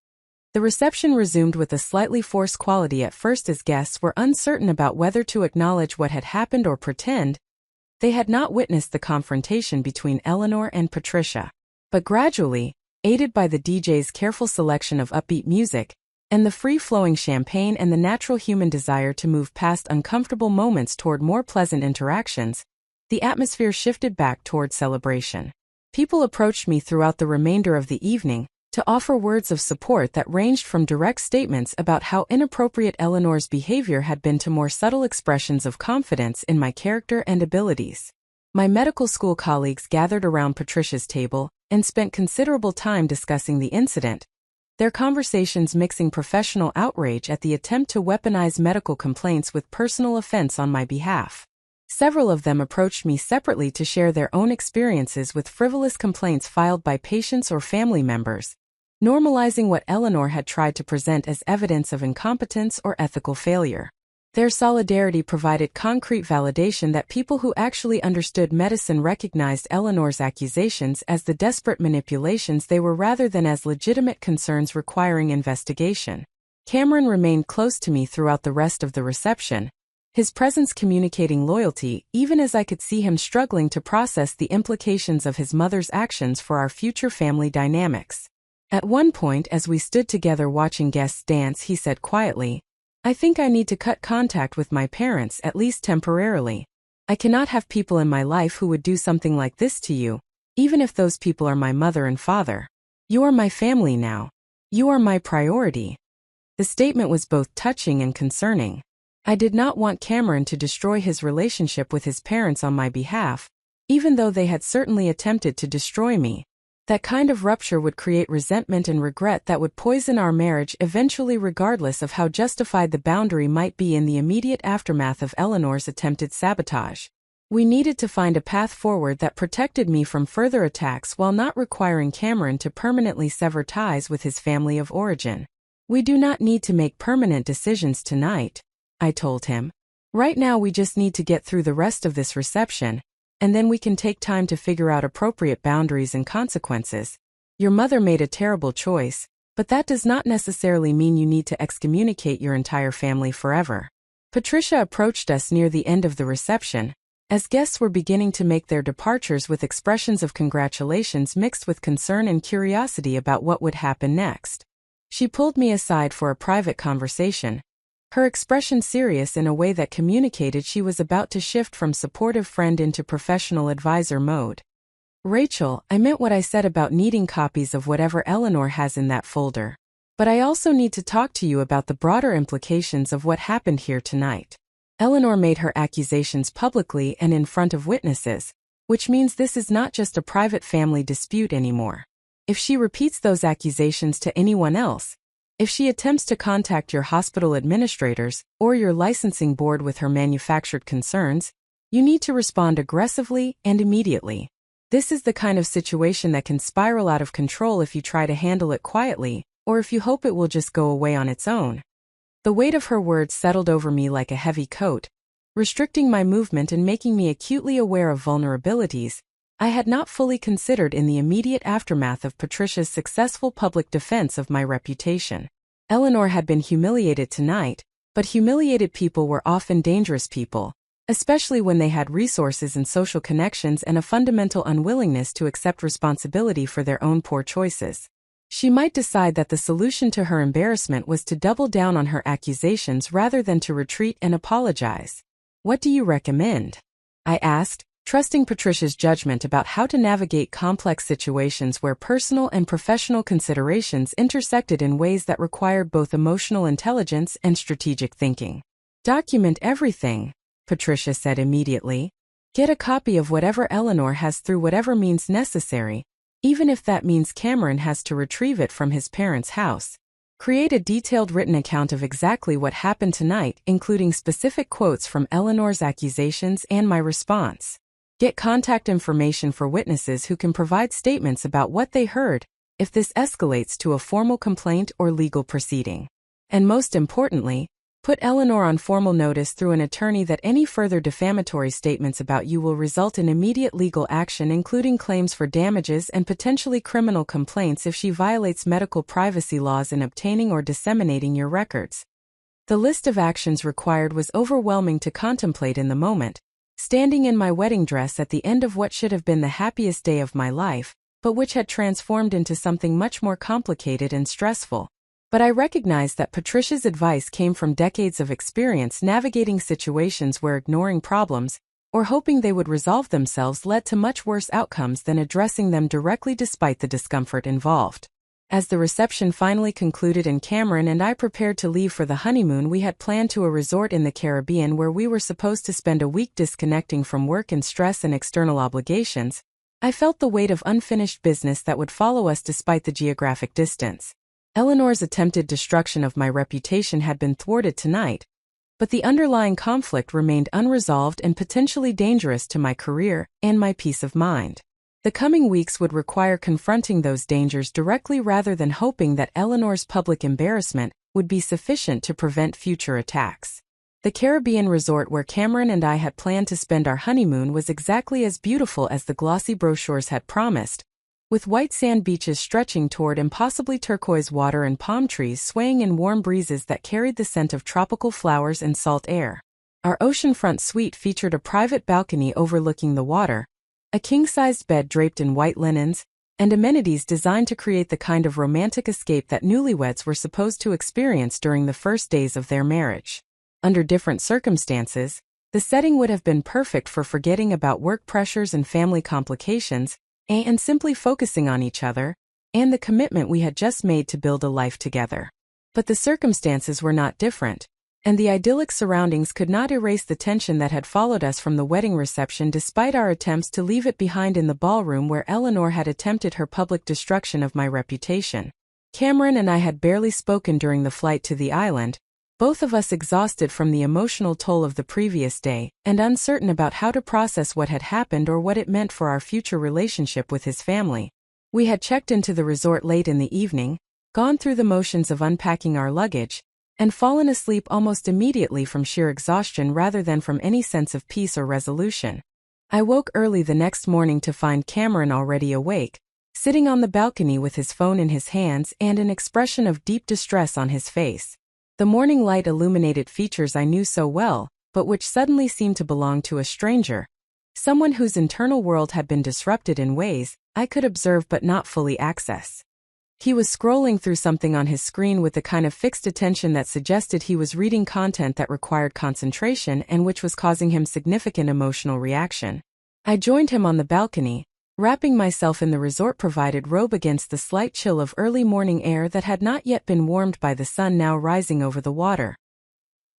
The reception resumed with a slightly forced quality at first as guests were uncertain about whether to acknowledge what had happened or pretend they had not witnessed the confrontation between Eleanor and Patricia. But gradually, aided by the DJ's careful selection of upbeat music, and the free-flowing champagne and the natural human desire to move past uncomfortable moments toward more pleasant interactions, the atmosphere shifted back toward celebration. People approached me throughout the remainder of the evening to offer words of support that ranged from direct statements about how inappropriate Eleanor's behavior had been to more subtle expressions of confidence in my character and abilities. My medical school colleagues gathered around Patricia's table and spent considerable time discussing the incident, their conversations mixing professional outrage at the attempt to weaponize medical complaints with personal offense on my behalf. Several of them approached me separately to share their own experiences with frivolous complaints filed by patients or family members, normalizing what Eleanor had tried to present as evidence of incompetence or ethical failure. Their solidarity provided concrete validation that people who actually understood medicine recognized Eleanor's accusations as the desperate manipulations they were rather than as legitimate concerns requiring investigation. Cameron remained close to me throughout the rest of the reception, his presence communicating loyalty even as I could see him struggling to process the implications of his mother's actions for our future family dynamics. At one point as we stood together watching guests dance, he said quietly, "I think I need to cut contact with my parents at least temporarily. I cannot have people in my life who would do something like this to you, even if those people are my mother and father. You are my family now. You are my priority." The statement was both touching and concerning. I did not want Cameron to destroy his relationship with his parents on my behalf, even though they had certainly attempted to destroy me. That kind of rupture would create resentment and regret that would poison our marriage eventually, regardless of how justified the boundary might be in the immediate aftermath of Eleanor's attempted sabotage. We needed to find a path forward that protected me from further attacks while not requiring Cameron to permanently sever ties with his family of origin. "We do not need to make permanent decisions tonight," I told him. "Right now we just need to get through the rest of this reception, and then we can take time to figure out appropriate boundaries and consequences. Your mother made a terrible choice, but that does not necessarily mean you need to excommunicate your entire family forever." Patricia approached us near the end of the reception, as guests were beginning to make their departures with expressions of congratulations mixed with concern and curiosity about what would happen next. She pulled me aside for a private conversation, her expression serious in a way that communicated she was about to shift from supportive friend into professional advisor mode. "Rachel, I meant what I said about needing copies of whatever Eleanor has in that folder. But I also need to talk to you about the broader implications of what happened here tonight. Eleanor made her accusations publicly and in front of witnesses, which means this is not just a private family dispute anymore. If she repeats those accusations to anyone else, if she attempts to contact your hospital administrators or your licensing board with her manufactured concerns, you need to respond aggressively and immediately. This is the kind of situation that can spiral out of control if you try to handle it quietly, or if you hope it will just go away on its own." The weight of her words settled over me like a heavy coat, restricting my movement and making me acutely aware of vulnerabilities I had not fully considered in the immediate aftermath of Patricia's successful public defense of my reputation. Eleanor had been humiliated tonight, but humiliated people were often dangerous people, especially when they had resources and social connections and a fundamental unwillingness to accept responsibility for their own poor choices. She might decide that the solution to her embarrassment was to double down on her accusations rather than to retreat and apologize. "What do you recommend?" I asked, trusting Patricia's judgment about how to navigate complex situations where personal and professional considerations intersected in ways that required both emotional intelligence and strategic thinking. "Document everything," Patricia said immediately. "Get a copy of whatever Eleanor has through whatever means necessary, even if that means Cameron has to retrieve it from his parents' house. Create a detailed written account of exactly what happened tonight, including specific quotes from Eleanor's accusations and my response. Get contact information for witnesses who can provide statements about what they heard, if this escalates to a formal complaint or legal proceeding. And most importantly, put Eleanor on formal notice through an attorney that any further defamatory statements about you will result in immediate legal action, including claims for damages and potentially criminal complaints if she violates medical privacy laws in obtaining or disseminating your records. The list of actions required was overwhelming to contemplate in the moment, standing in my wedding dress at the end of what should have been the happiest day of my life, but which had transformed into something much more complicated and stressful. But I recognized that Patricia's advice came from decades of experience navigating situations where ignoring problems, or hoping they would resolve themselves, led to much worse outcomes than addressing them directly despite the discomfort involved. As the reception finally concluded and Cameron and I prepared to leave for the honeymoon we had planned to a resort in the Caribbean where we were supposed to spend a week disconnecting from work and stress and external obligations, I felt the weight of unfinished business that would follow us despite the geographic distance. Eleanor's attempted destruction of my reputation had been thwarted tonight, but the underlying conflict remained unresolved and potentially dangerous to my career and my peace of mind. The coming weeks would require confronting those dangers directly rather than hoping that Eleanor's public embarrassment would be sufficient to prevent future attacks. The Caribbean resort where Cameron and I had planned to spend our honeymoon was exactly as beautiful as the glossy brochures had promised, with white sand beaches stretching toward impossibly turquoise water and palm trees swaying in warm breezes that carried the scent of tropical flowers and salt air. Our oceanfront suite featured a private balcony overlooking the water, a king-sized bed draped in white linens, and amenities designed to create the kind of romantic escape that newlyweds were supposed to experience during the first days of their marriage. Under different circumstances, the setting would have been perfect for forgetting about work pressures and family complications, and simply focusing on each other, and the commitment we had just made to build a life together. But the circumstances were not different, and the idyllic surroundings could not erase the tension that had followed us from the wedding reception despite our attempts to leave it behind in the ballroom where Eleanor had attempted her public destruction of my reputation. Cameron and I had barely spoken during the flight to the island, both of us exhausted from the emotional toll of the previous day, and uncertain about how to process what had happened or what it meant for our future relationship with his family. We had checked into the resort late in the evening, gone through the motions of unpacking our luggage, and fallen asleep almost immediately from sheer exhaustion rather than from any sense of peace or resolution. I woke early the next morning to find Cameron already awake, sitting on the balcony with his phone in his hands and an expression of deep distress on his face. The morning light illuminated features I knew so well, but which suddenly seemed to belong to a stranger, someone whose internal world had been disrupted in ways I could observe but not fully access. He was scrolling through something on his screen with the kind of fixed attention that suggested he was reading content that required concentration and which was causing him significant emotional reaction. I joined him on the balcony, wrapping myself in the resort-provided robe against the slight chill of early morning air that had not yet been warmed by the sun now rising over the water.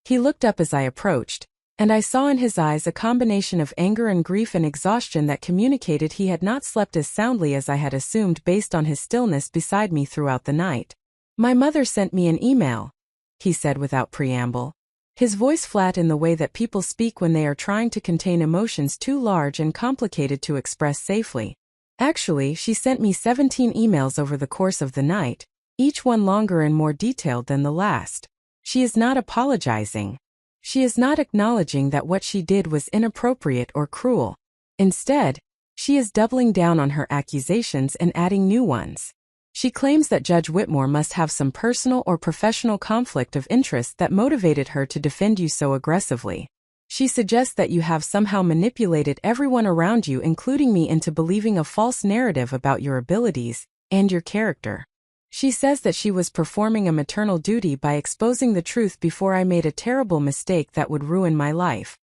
He looked up as I approached, and I saw in his eyes a combination of anger and grief and exhaustion that communicated he had not slept as soundly as I had assumed based on his stillness beside me throughout the night. "My mother sent me an email," he said without preamble, his voice flat in the way that people speak when they are trying to contain emotions too large and complicated to express safely. "Actually, she sent me 17 emails over the course of the night, each one longer and more detailed than the last. She is not apologizing. She is not acknowledging that what she did was inappropriate or cruel. Instead, she is doubling down on her accusations and adding new ones. She claims that Judge Whitmore must have some personal or professional conflict of interest that motivated her to defend you so aggressively. She suggests that you have somehow manipulated everyone around you, including me, into believing a false narrative about your abilities and your character. She says that she was performing a maternal duty by exposing the truth before I made a terrible mistake that would ruin my life."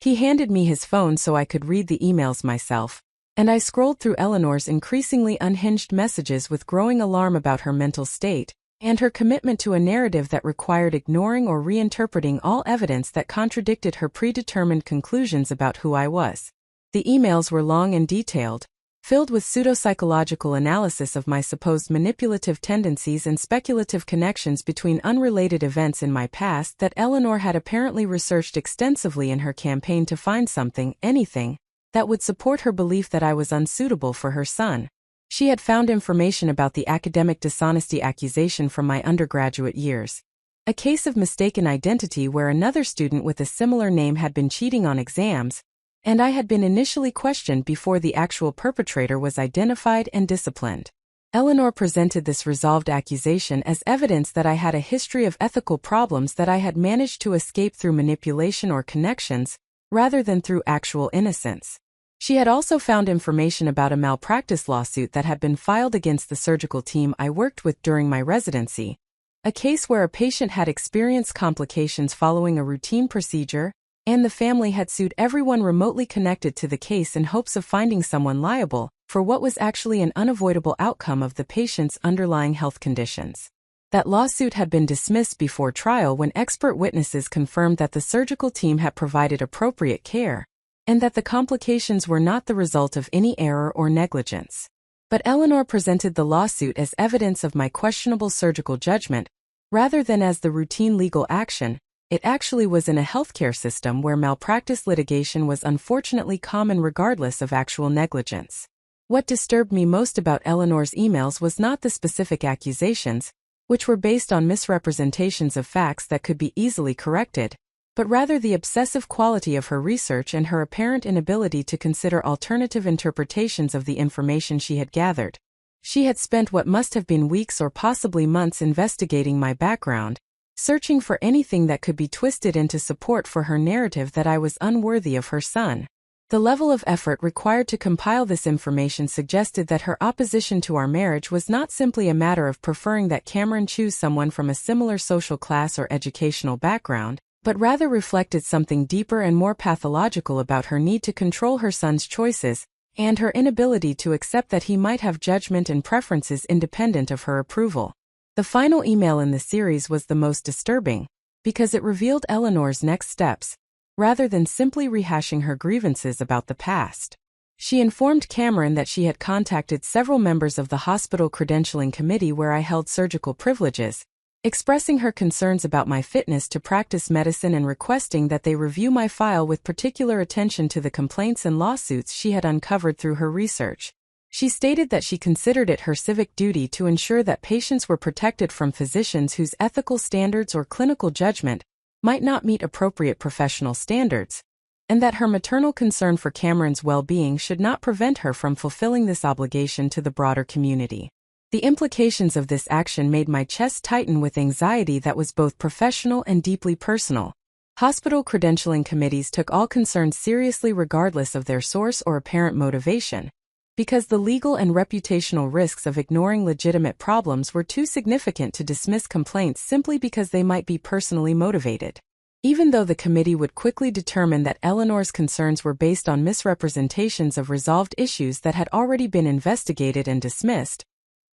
He handed me his phone so I could read the emails myself, and I scrolled through Eleanor's increasingly unhinged messages with growing alarm about her mental state and her commitment to a narrative that required ignoring or reinterpreting all evidence that contradicted her predetermined conclusions about who I was. The emails were long and detailed, filled with pseudo-psychological analysis of my supposed manipulative tendencies and speculative connections between unrelated events in my past that Eleanor had apparently researched extensively in her campaign to find something, anything, that would support her belief that I was unsuitable for her son. She had found information about the academic dishonesty accusation from my undergraduate years. A case of mistaken identity where another student with a similar name had been cheating on exams, and I had been initially questioned before the actual perpetrator was identified and disciplined. Eleanor presented this resolved accusation as evidence that I had a history of ethical problems that I had managed to escape through manipulation or connections, rather than through actual innocence. She had also found information about a malpractice lawsuit that had been filed against the surgical team I worked with during my residency, a case where a patient had experienced complications following a routine procedure, and the family had sued everyone remotely connected to the case in hopes of finding someone liable for what was actually an unavoidable outcome of the patient's underlying health conditions. That lawsuit had been dismissed before trial when expert witnesses confirmed that the surgical team had provided appropriate care, and that the complications were not the result of any error or negligence. But Eleanor presented the lawsuit as evidence of my questionable surgical judgment, rather than as the routine legal action. It actually was in a healthcare system where malpractice litigation was unfortunately common regardless of actual negligence. What disturbed me most about Eleanor's emails was not the specific accusations, which were based on misrepresentations of facts that could be easily corrected, but rather the obsessive quality of her research and her apparent inability to consider alternative interpretations of the information she had gathered. She had spent what must have been weeks or possibly months investigating my background, searching for anything that could be twisted into support for her narrative that I was unworthy of her son. The level of effort required to compile this information suggested that her opposition to our marriage was not simply a matter of preferring that Cameron choose someone from a similar social class or educational background, but rather reflected something deeper and more pathological about her need to control her son's choices, and her inability to accept that he might have judgment and preferences independent of her approval. The final email in the series was the most disturbing, because it revealed Eleanor's next steps, rather than simply rehashing her grievances about the past. She informed Cameron that she had contacted several members of the hospital credentialing committee where I held surgical privileges, expressing her concerns about my fitness to practice medicine and requesting that they review my file with particular attention to the complaints and lawsuits she had uncovered through her research. She stated that she considered it her civic duty to ensure that patients were protected from physicians whose ethical standards or clinical judgment might not meet appropriate professional standards, and that her maternal concern for Cameron's well-being should not prevent her from fulfilling this obligation to the broader community. The implications of this action made my chest tighten with anxiety that was both professional and deeply personal. Hospital credentialing committees took all concerns seriously regardless of their source or apparent motivation, because the legal and reputational risks of ignoring legitimate problems were too significant to dismiss complaints simply because they might be personally motivated. Even though the committee would quickly determine that Eleanor's concerns were based on misrepresentations of resolved issues that had already been investigated and dismissed,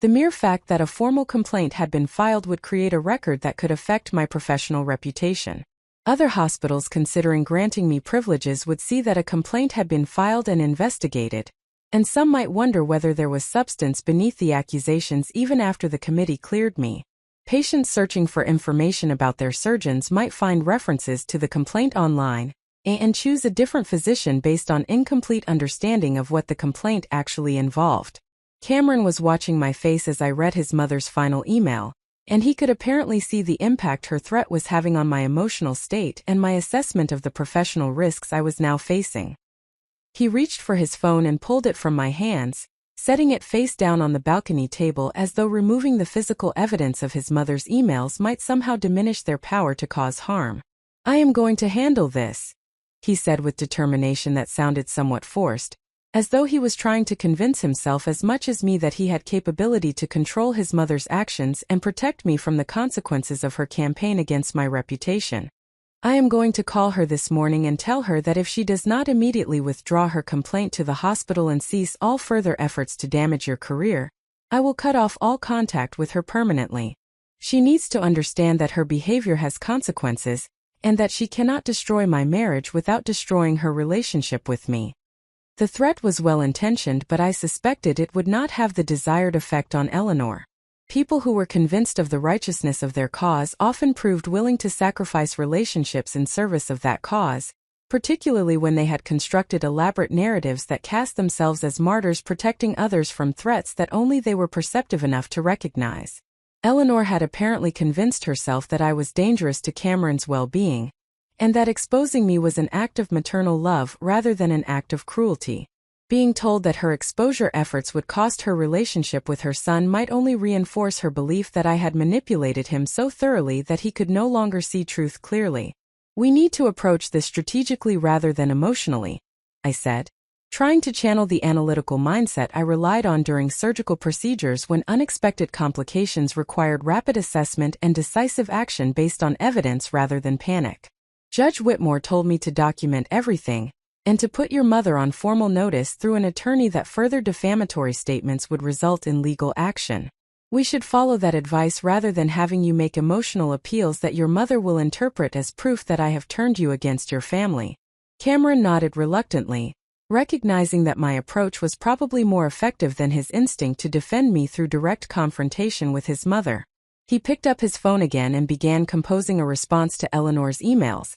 the mere fact that a formal complaint had been filed would create a record that could affect my professional reputation. Other hospitals considering granting me privileges would see that a complaint had been filed and investigated, and some might wonder whether there was substance beneath the accusations even after the committee cleared me. Patients searching for information about their surgeons might find references to the complaint online, and choose a different physician based on incomplete understanding of what the complaint actually involved. Cameron was watching my face as I read his mother's final email, and he could apparently see the impact her threat was having on my emotional state and my assessment of the professional risks I was now facing. He reached for his phone and pulled it from my hands, setting it face down on the balcony table as though removing the physical evidence of his mother's emails might somehow diminish their power to cause harm. "I am going to handle this," he said with determination that sounded somewhat forced, as though he was trying to convince himself as much as me that he had capability to control his mother's actions and protect me from the consequences of her campaign against my reputation. "I am going to call her this morning and tell her that if she does not immediately withdraw her complaint to the hospital and cease all further efforts to damage your career, I will cut off all contact with her permanently. She needs to understand that her behavior has consequences, and that she cannot destroy my marriage without destroying her relationship with me." The threat was well-intentioned, but I suspected it would not have the desired effect on Eleanor. People who were convinced of the righteousness of their cause often proved willing to sacrifice relationships in service of that cause, particularly when they had constructed elaborate narratives that cast themselves as martyrs protecting others from threats that only they were perceptive enough to recognize. Eleanor had apparently convinced herself that I was dangerous to Cameron's well-being, and that exposing me was an act of maternal love rather than an act of cruelty. Being told that her exposure efforts would cost her relationship with her son might only reinforce her belief that I had manipulated him so thoroughly that he could no longer see truth clearly. "We need to approach this strategically rather than emotionally," I said, trying to channel the analytical mindset I relied on during surgical procedures when unexpected complications required rapid assessment and decisive action based on evidence rather than panic. "Judge Whitmore told me to document everything, and to put your mother on formal notice through an attorney that further defamatory statements would result in legal action. We should follow that advice rather than having you make emotional appeals that your mother will interpret as proof that I have turned you against your family." Cameron nodded reluctantly, recognizing that my approach was probably more effective than his instinct to defend me through direct confrontation with his mother. He picked up his phone again and began composing a response to Eleanor's emails,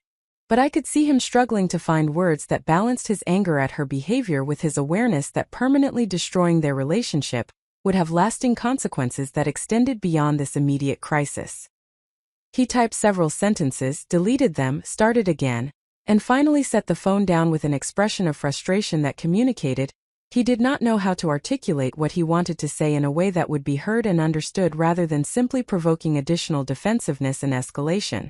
but I could see him struggling to find words that balanced his anger at her behavior with his awareness that permanently destroying their relationship would have lasting consequences that extended beyond this immediate crisis. He typed several sentences, deleted them, started again, and finally set the phone down with an expression of frustration that communicated he did not know how to articulate what he wanted to say in a way that would be heard and understood rather than simply provoking additional defensiveness and escalation.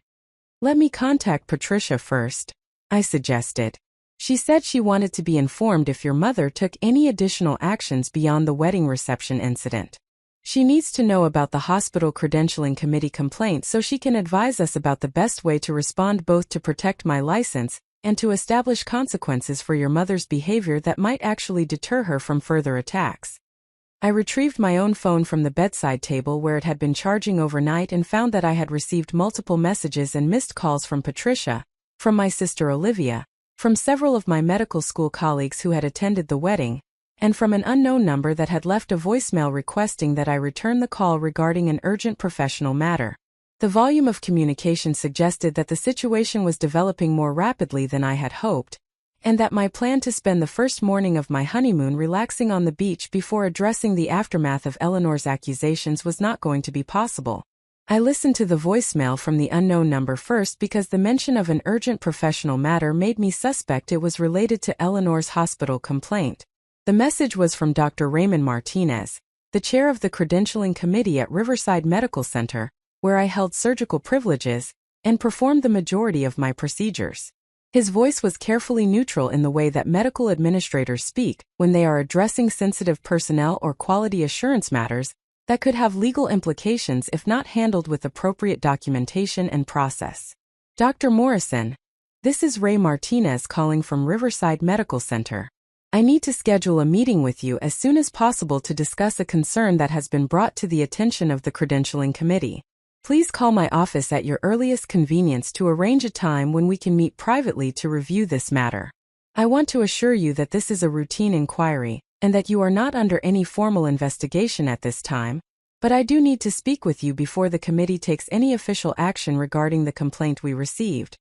"Let me contact Patricia first," I suggested. "She said she wanted to be informed if your mother took any additional actions beyond the wedding reception incident. She needs to know about the hospital credentialing committee complaint so she can advise us about the best way to respond, both to protect my license and to establish consequences for your mother's behavior that might actually deter her from further attacks." I retrieved my own phone from the bedside table where it had been charging overnight and found that I had received multiple messages and missed calls from Patricia, from my sister Olivia, from several of my medical school colleagues who had attended the wedding, and from an unknown number that had left a voicemail requesting that I return the call regarding an urgent professional matter. The volume of communication suggested that the situation was developing more rapidly than I had hoped, and that my plan to spend the first morning of my honeymoon relaxing on the beach before addressing the aftermath of Eleanor's accusations was not going to be possible. I listened to the voicemail from the unknown number first because the mention of an urgent professional matter made me suspect it was related to Eleanor's hospital complaint. The message was from Dr. Raymond Martinez, the chair of the credentialing committee at Riverside Medical Center, where I held surgical privileges and performed the majority of my procedures. His voice was carefully neutral in the way that medical administrators speak when they are addressing sensitive personnel or quality assurance matters that could have legal implications if not handled with appropriate documentation and process. "Dr. Morrison, this is Ray Martinez calling from Riverside Medical Center. I need to schedule a meeting with you as soon as possible to discuss a concern that has been brought to the attention of the credentialing committee. Please call my office at your earliest convenience to arrange a time when we can meet privately to review this matter. I want to assure you that this is a routine inquiry, and that you are not under any formal investigation at this time, but I do need to speak with you before the committee takes any official action regarding the complaint we received."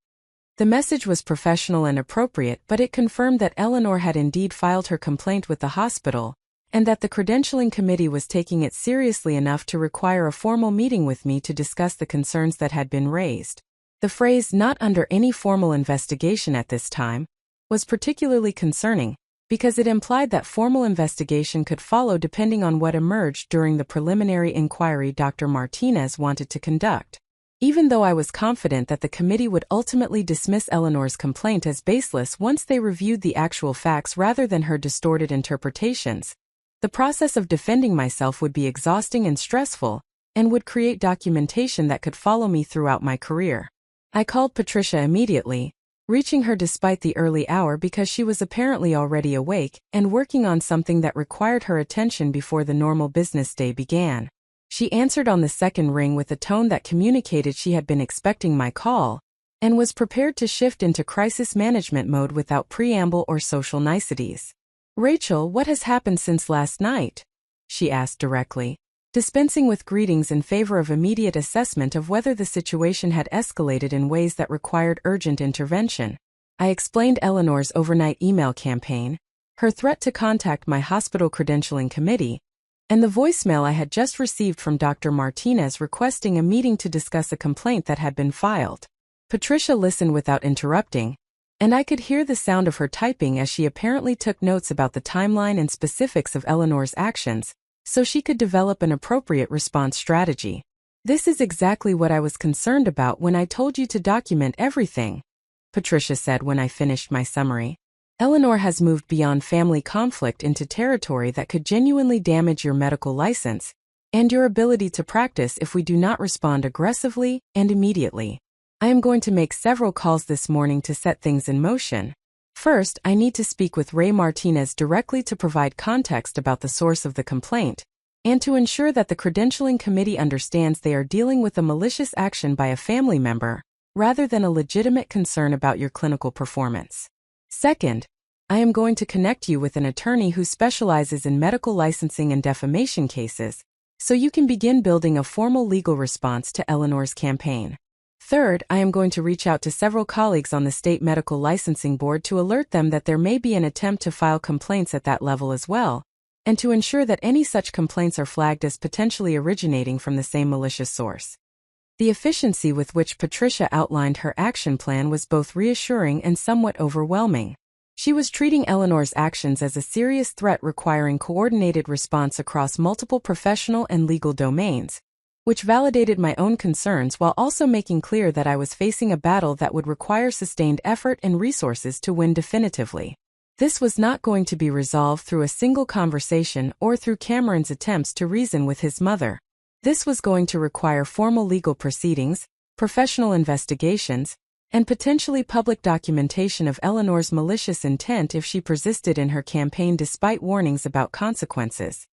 The message was professional and appropriate, but it confirmed that Eleanor had indeed filed her complaint with the hospital, and that the credentialing committee was taking it seriously enough to require a formal meeting with me to discuss the concerns that had been raised. The phrase "not under any formal investigation at this time" was particularly concerning, because it implied that formal investigation could follow depending on what emerged during the preliminary inquiry Dr. Martinez wanted to conduct. Even though I was confident that the committee would ultimately dismiss Eleanor's complaint as baseless once they reviewed the actual facts rather than her distorted interpretations, the process of defending myself would be exhausting and stressful, and would create documentation that could follow me throughout my career. I called Patricia immediately, reaching her despite the early hour because she was apparently already awake and working on something that required her attention before the normal business day began. She answered on the second ring with a tone that communicated she had been expecting my call, and was prepared to shift into crisis management mode without preamble or social niceties. "Rachel, what has happened since last night?" she asked directly, dispensing with greetings in favor of immediate assessment of whether the situation had escalated in ways that required urgent intervention. I explained Eleanor's overnight email campaign, her threat to contact my hospital credentialing committee, and the voicemail I had just received from Dr. Martinez requesting a meeting to discuss a complaint that had been filed. Patricia listened without interrupting, and I could hear the sound of her typing as she apparently took notes about the timeline and specifics of Eleanor's actions, so she could develop an appropriate response strategy. "This is exactly what I was concerned about when I told you to document everything," Patricia said when I finished my summary. "Eleanor has moved beyond family conflict into territory that could genuinely damage your medical license and your ability to practice if we do not respond aggressively and immediately. I am going to make several calls this morning to set things in motion. First, I need to speak with Ray Martinez directly to provide context about the source of the complaint, and to ensure that the credentialing committee understands they are dealing with a malicious action by a family member, rather than a legitimate concern about your clinical performance. Second, I am going to connect you with an attorney who specializes in medical licensing and defamation cases, so you can begin building a formal legal response to Eleanor's campaign. Third, I am going to reach out to several colleagues on the state medical licensing board to alert them that there may be an attempt to file complaints at that level as well, and to ensure that any such complaints are flagged as potentially originating from the same malicious source." The efficiency with which Patricia outlined her action plan was both reassuring and somewhat overwhelming. She was treating Eleanor's actions as a serious threat requiring coordinated response across multiple professional and legal domains, which validated my own concerns while also making clear that I was facing a battle that would require sustained effort and resources to win definitively. This was not going to be resolved through a single conversation or through Cameron's attempts to reason with his mother. This was going to require formal legal proceedings, professional investigations, and potentially public documentation of Eleanor's malicious intent if she persisted in her campaign despite warnings about consequences.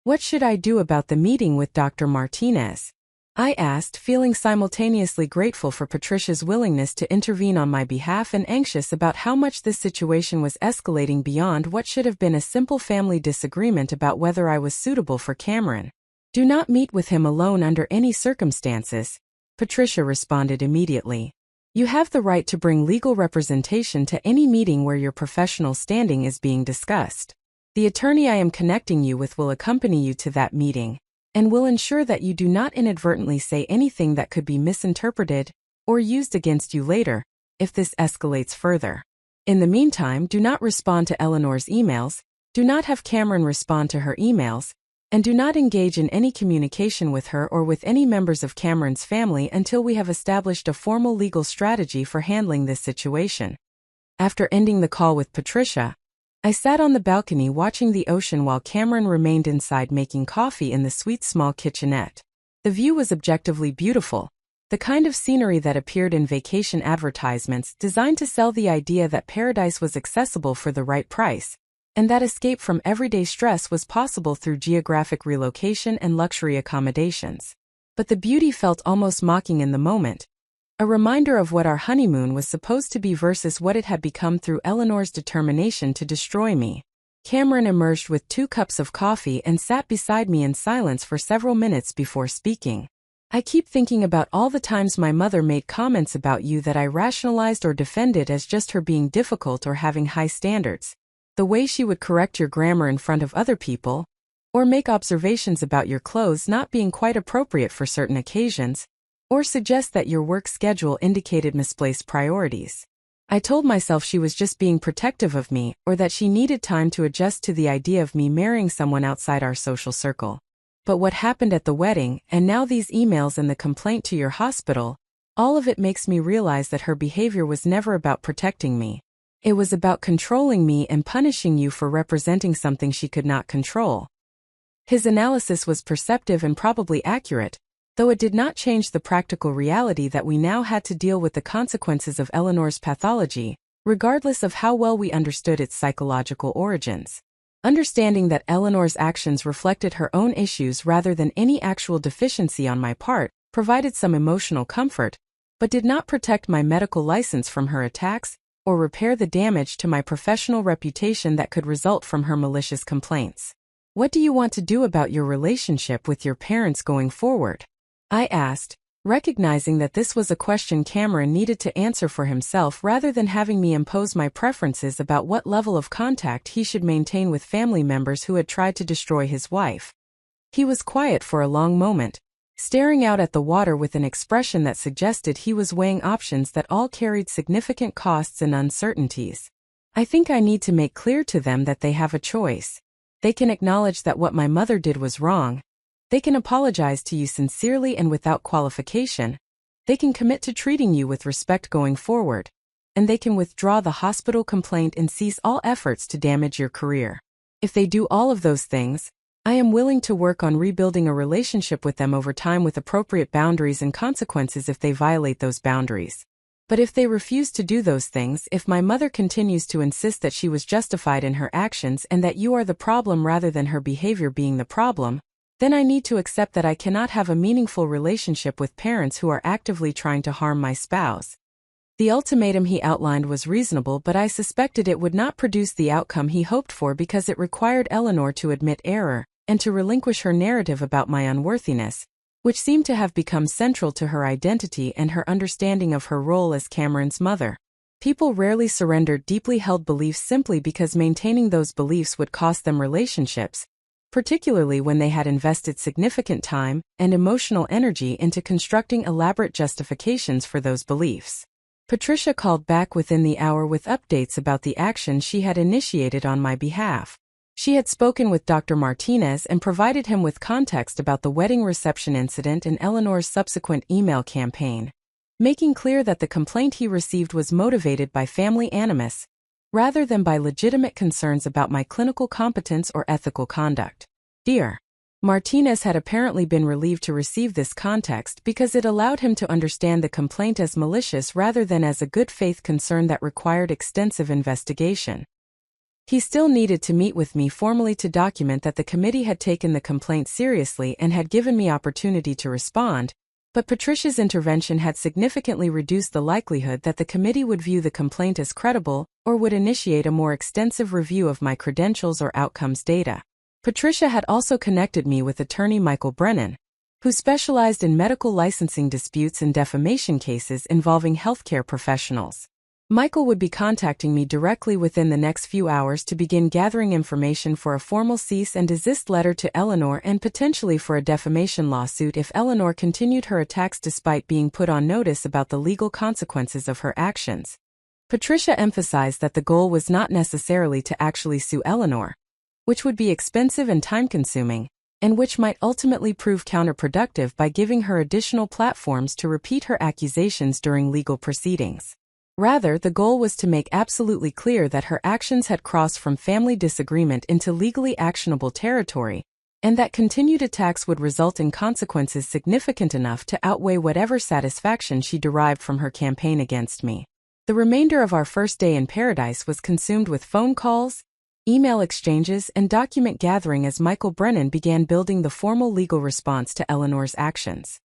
"What should I do about the meeting with Dr. Martinez?" I asked, feeling simultaneously grateful for Patricia's willingness to intervene on my behalf and anxious about how much this situation was escalating beyond what should have been a simple family disagreement about whether I was suitable for Cameron. "Do not meet with him alone under any circumstances," Patricia responded immediately. "You have the right to bring legal representation to any meeting where your professional standing is being discussed. The attorney I am connecting you with will accompany you to that meeting, and will ensure that you do not inadvertently say anything that could be misinterpreted or used against you later, if this escalates further. In the meantime, do not respond to Eleanor's emails, do not have Cameron respond to her emails, and do not engage in any communication with her or with any members of Cameron's family until we have established a formal legal strategy for handling this situation." After ending the call with Patricia, I sat on the balcony watching the ocean while Cameron remained inside making coffee in the sweet small kitchenette. The view was objectively beautiful, the kind of scenery that appeared in vacation advertisements designed to sell the idea that paradise was accessible for the right price, and that escape from everyday stress was possible through geographic relocation and luxury accommodations. But the beauty felt almost mocking in the moment, a reminder of what our honeymoon was supposed to be versus what it had become through Eleanor's determination to destroy me. Cameron emerged with 2 cups of coffee and sat beside me in silence for several minutes before speaking. "I keep thinking about all the times my mother made comments about you that I rationalized or defended as just her being difficult or having high standards. The way she would correct your grammar in front of other people, or make observations about your clothes not being quite appropriate for certain occasions, or suggest that your work schedule indicated misplaced priorities. I told myself she was just being protective of me, or that she needed time to adjust to the idea of me marrying someone outside our social circle. But what happened at the wedding, and now these emails and the complaint to your hospital, all of it makes me realize that her behavior was never about protecting me. It was about controlling me and punishing you for representing something she could not control." His analysis was perceptive and probably accurate, though it did not change the practical reality that we now had to deal with the consequences of Eleanor's pathology, regardless of how well we understood its psychological origins. Understanding that Eleanor's actions reflected her own issues rather than any actual deficiency on my part provided some emotional comfort, but did not protect my medical license from her attacks or repair the damage to my professional reputation that could result from her malicious complaints. "What do you want to do about your relationship with your parents going forward?" I asked, Recognizing that this was a question Cameron needed to answer for himself rather than having me impose my preferences about what level of contact he should maintain with family members who had tried to destroy his wife. He was quiet for a long moment, staring out at the water with an expression that suggested he was weighing options that all carried significant costs and uncertainties. I think I need to make clear to them that they have a choice. They can acknowledge that what my mother did was wrong. They can apologize to you sincerely and without qualification. They can commit to treating you with respect going forward. And they can withdraw the hospital complaint and cease all efforts to damage your career. If they do all of those things, I am willing to work on rebuilding a relationship with them over time with appropriate boundaries and consequences if they violate those boundaries. But if they refuse to do those things, if my mother continues to insist that she was justified in her actions and that you are the problem rather than her behavior being the problem, then I need to accept that I cannot have a meaningful relationship with parents who are actively trying to harm my spouse. The ultimatum he outlined was reasonable, but I suspected it would not produce the outcome he hoped for because it required Eleanor to admit error and to relinquish her narrative about my unworthiness, which seemed to have become central to her identity and her understanding of her role as Cameron's mother. People rarely surrendered deeply held beliefs simply because maintaining those beliefs would cost them relationships, particularly when they had invested significant time and emotional energy into constructing elaborate justifications for those beliefs. Patricia called back within the hour with updates about the action she had initiated on my behalf. She had spoken with Dr. Martinez and provided him with context about the wedding reception incident and Eleanor's subsequent email campaign, making clear that the complaint he received was motivated by family animus, rather than by legitimate concerns about my clinical competence or ethical conduct. Dear Martinez had apparently been relieved to receive this context because it allowed him to understand the complaint as malicious rather than as a good faith concern that required extensive investigation. He still needed to meet with me formally to document that the committee had taken the complaint seriously and had given me opportunity to respond, but Patricia's intervention had significantly reduced the likelihood that the committee would view the complaint as credible or would initiate a more extensive review of my credentials or outcomes data. Patricia had also connected me with attorney Michael Brennan, who specialized in medical licensing disputes and defamation cases involving healthcare professionals. Michael would be contacting me directly within the next few hours to begin gathering information for a formal cease and desist letter to Eleanor and potentially for a defamation lawsuit if Eleanor continued her attacks despite being put on notice about the legal consequences of her actions. Patricia emphasized that the goal was not necessarily to actually sue Eleanor, which would be expensive and time-consuming, and which might ultimately prove counterproductive by giving her additional platforms to repeat her accusations during legal proceedings. Rather, the goal was to make absolutely clear that her actions had crossed from family disagreement into legally actionable territory, and that continued attacks would result in consequences significant enough to outweigh whatever satisfaction she derived from her campaign against me. The remainder of our first day in paradise was consumed with phone calls, email exchanges, and document gathering as Michael Brennan began building the formal legal response to Eleanor's actions.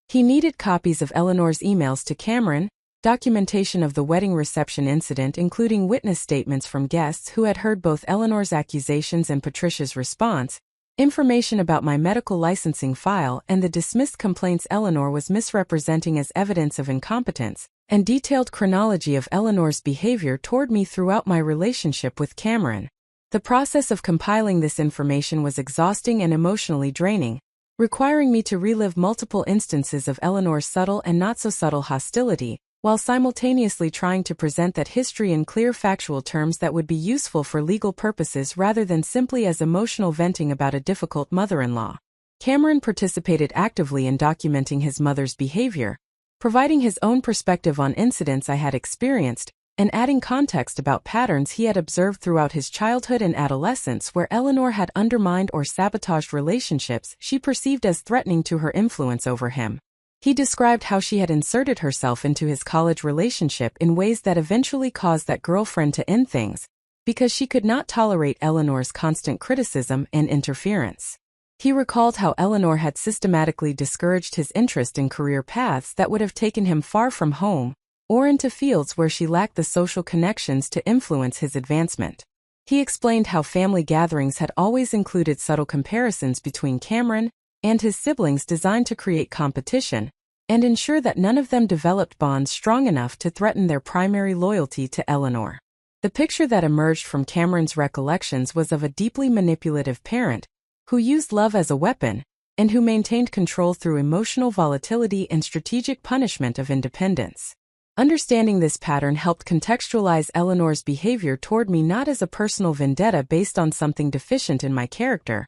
He needed copies of Eleanor's emails to Cameron, documentation of the wedding reception incident including witness statements from guests who had heard both Eleanor's accusations and Patricia's response, information about my medical licensing file and the dismissed complaints Eleanor was misrepresenting as evidence of incompetence, and detailed chronology of Eleanor's behavior toward me throughout my relationship with Cameron. The process of compiling this information was exhausting and emotionally draining, requiring me to relive multiple instances of Eleanor's subtle and not-so-subtle hostility, while simultaneously trying to present that history in clear factual terms that would be useful for legal purposes rather than simply as emotional venting about a difficult mother-in-law. Cameron participated actively in documenting his mother's behavior, providing his own perspective on incidents I had experienced, and adding context about patterns he had observed throughout his childhood and adolescence where Eleanor had undermined or sabotaged relationships she perceived as threatening to her influence over him. He described how she had inserted herself into his college relationship in ways that eventually caused that girlfriend to end things, because she could not tolerate Eleanor's constant criticism and interference. He recalled how Eleanor had systematically discouraged his interest in career paths that would have taken him far from home, or into fields where she lacked the social connections to influence his advancement. He explained how family gatherings had always included subtle comparisons between Cameron and his siblings designed to create competition, and ensure that none of them developed bonds strong enough to threaten their primary loyalty to Eleanor. The picture that emerged from Cameron's recollections was of a deeply manipulative parent who used love as a weapon and who maintained control through emotional volatility and strategic punishment of independence. Understanding this pattern helped contextualize Eleanor's behavior toward me not as a personal vendetta based on something deficient in my character,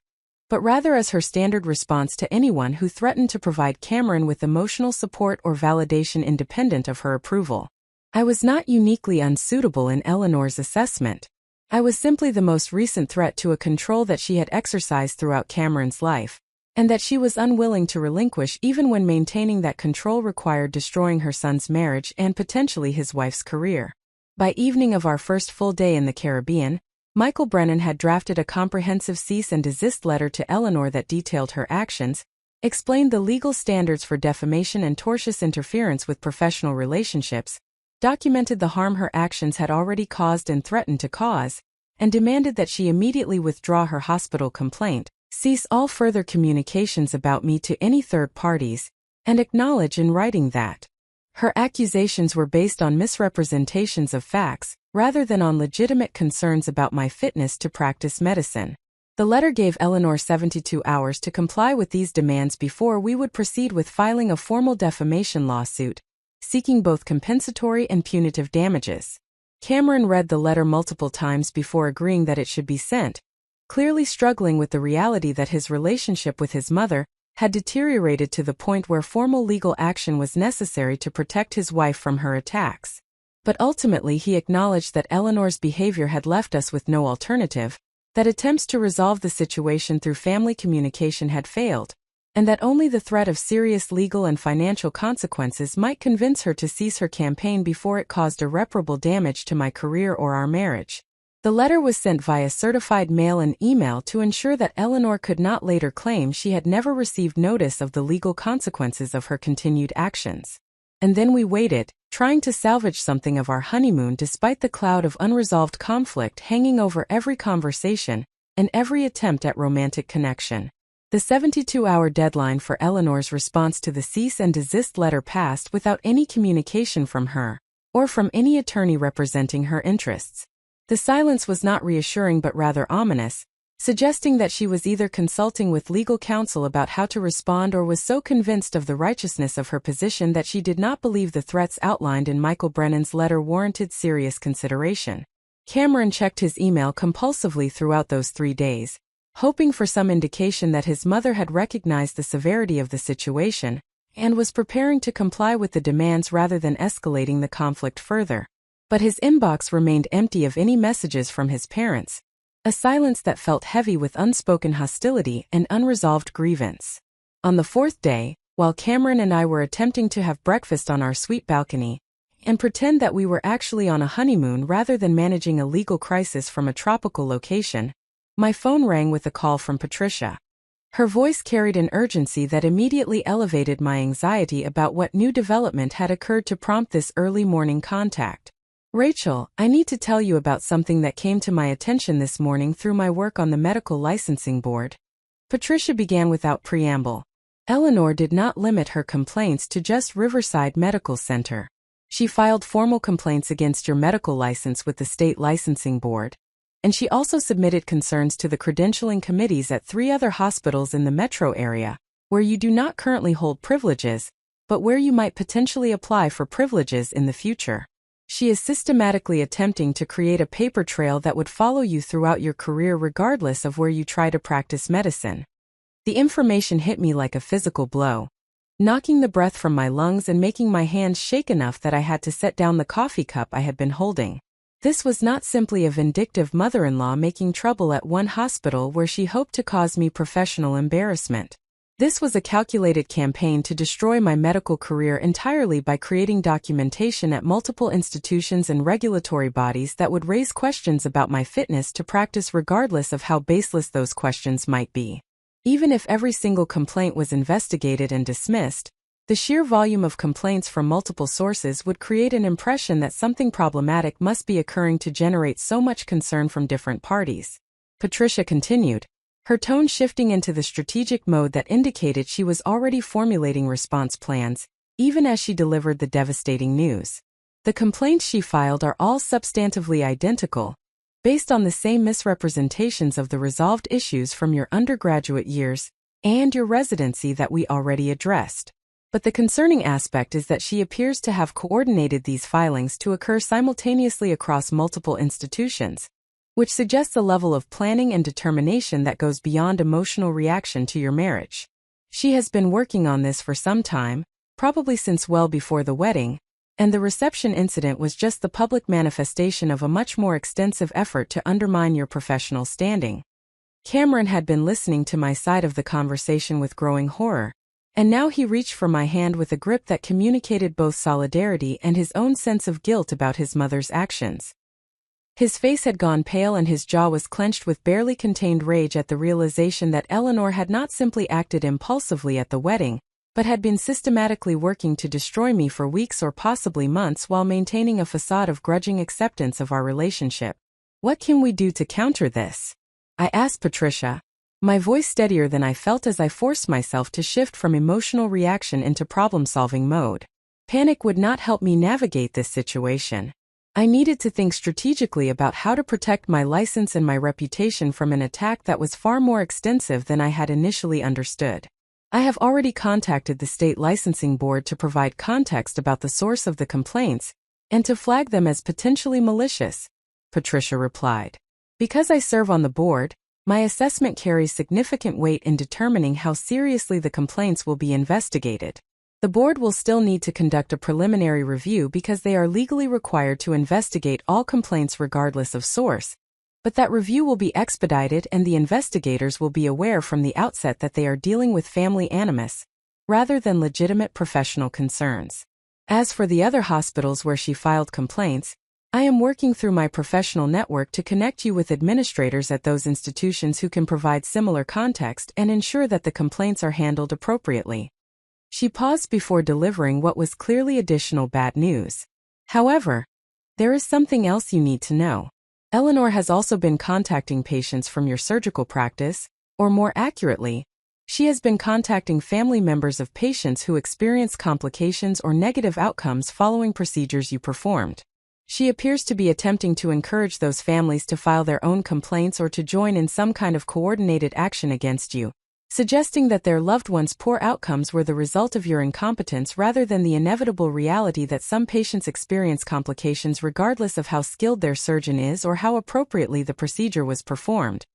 but rather as her standard response to anyone who threatened to provide Cameron with emotional support or validation independent of her approval. I was not uniquely unsuitable in Eleanor's assessment. I was simply the most recent threat to a control that she had exercised throughout Cameron's life, and that she was unwilling to relinquish even when maintaining that control required destroying her son's marriage and potentially his wife's career. By evening of our first full day in the Caribbean, Michael Brennan had drafted a comprehensive cease and desist letter to Eleanor that detailed her actions, explained the legal standards for defamation and tortious interference with professional relationships, documented the harm her actions had already caused and threatened to cause, and demanded that she immediately withdraw her hospital complaint, cease all further communications about me to any third parties, and acknowledge in writing that her accusations were based on misrepresentations of facts, rather than on legitimate concerns about my fitness to practice medicine. The letter gave Eleanor 72 hours to comply with these demands before we would proceed with filing a formal defamation lawsuit, seeking both compensatory and punitive damages. Cameron read the letter multiple times before agreeing that it should be sent, clearly struggling with the reality that his relationship with his mother had deteriorated to the point where formal legal action was necessary to protect his wife from her attacks. But ultimately he acknowledged that Eleanor's behavior had left us with no alternative, that attempts to resolve the situation through family communication had failed, and that only the threat of serious legal and financial consequences might convince her to cease her campaign before it caused irreparable damage to my career or our marriage. The letter was sent via certified mail and email to ensure that Eleanor could not later claim she had never received notice of the legal consequences of her continued actions. And then we waited, trying to salvage something of our honeymoon despite the cloud of unresolved conflict hanging over every conversation and every attempt at romantic connection. The 72-hour deadline for Eleanor's response to the cease and desist letter passed without any communication from her, or from any attorney representing her interests. The silence was not reassuring but rather ominous, suggesting that she was either consulting with legal counsel about how to respond or was so convinced of the righteousness of her position that she did not believe the threats outlined in Michael Brennan's letter warranted serious consideration. Cameron checked his email compulsively throughout those 3 days, hoping for some indication that his mother had recognized the severity of the situation and was preparing to comply with the demands rather than escalating the conflict further. But his inbox remained empty of any messages from his parents, a silence that felt heavy with unspoken hostility and unresolved grievance. On the 4th day, while Cameron and I were attempting to have breakfast on our suite balcony and pretend that we were actually on a honeymoon rather than managing a legal crisis from a tropical location, my phone rang with a call from Patricia. Her voice carried an urgency that immediately elevated my anxiety about what new development had occurred to prompt this early morning contact. "Rachel, I need to tell you about something that came to my attention this morning through my work on the medical licensing board." Patricia began without preamble. Eleanor did not limit her complaints to just Riverside Medical Center. She filed formal complaints against your medical license with the state licensing board, and she also submitted concerns to the credentialing committees at 3 other hospitals in the metro area, where you do not currently hold privileges, but where you might potentially apply for privileges in the future. She is systematically attempting to create a paper trail that would follow you throughout your career regardless of where you try to practice medicine. The information hit me like a physical blow, knocking the breath from my lungs and making my hands shake enough that I had to set down the coffee cup I had been holding. This was not simply a vindictive mother-in-law making trouble at one hospital where she hoped to cause me professional embarrassment. This was a calculated campaign to destroy my medical career entirely by creating documentation at multiple institutions and regulatory bodies that would raise questions about my fitness to practice regardless of how baseless those questions might be. Even if every single complaint was investigated and dismissed, the sheer volume of complaints from multiple sources would create an impression that something problematic must be occurring to generate so much concern from different parties. Patricia continued, her tone shifting into the strategic mode that indicated she was already formulating response plans, even as she delivered the devastating news. The complaints she filed are all substantively identical, based on the same misrepresentations of the resolved issues from your undergraduate years and your residency that we already addressed. But the concerning aspect is that she appears to have coordinated these filings to occur simultaneously across multiple institutions, which suggests a level of planning and determination that goes beyond emotional reaction to your marriage. She has been working on this for some time, probably since well before the wedding, and the reception incident was just the public manifestation of a much more extensive effort to undermine your professional standing. Cameron had been listening to my side of the conversation with growing horror, and now he reached for my hand with a grip that communicated both solidarity and his own sense of guilt about his mother's actions. His face had gone pale and his jaw was clenched with barely contained rage at the realization that Eleanor had not simply acted impulsively at the wedding, but had been systematically working to destroy me for weeks or possibly months while maintaining a facade of grudging acceptance of our relationship. What can we do to counter this? I asked Patricia, my voice steadier than I felt as I forced myself to shift from emotional reaction into problem-solving mode. Panic would not help me navigate this situation. I needed to think strategically about how to protect my license and my reputation from an attack that was far more extensive than I had initially understood. I have already contacted the state licensing board to provide context about the source of the complaints and to flag them as potentially malicious, Patricia replied. Because I serve on the board, my assessment carries significant weight in determining how seriously the complaints will be investigated. The board will still need to conduct a preliminary review because they are legally required to investigate all complaints regardless of source, but that review will be expedited and the investigators will be aware from the outset that they are dealing with family animus, rather than legitimate professional concerns. As for the other hospitals where she filed complaints, I am working through my professional network to connect you with administrators at those institutions who can provide similar context and ensure that the complaints are handled appropriately. She paused before delivering what was clearly additional bad news. However, there is something else you need to know. Eleanor has also been contacting patients from your surgical practice, or more accurately, she has been contacting family members of patients who experience complications or negative outcomes following procedures you performed. She appears to be attempting to encourage those families to file their own complaints or to join in some kind of coordinated action against you, suggesting that their loved ones' poor outcomes were the result of your incompetence rather than the inevitable reality that some patients experience complications regardless of how skilled their surgeon is or how appropriately the procedure was performed.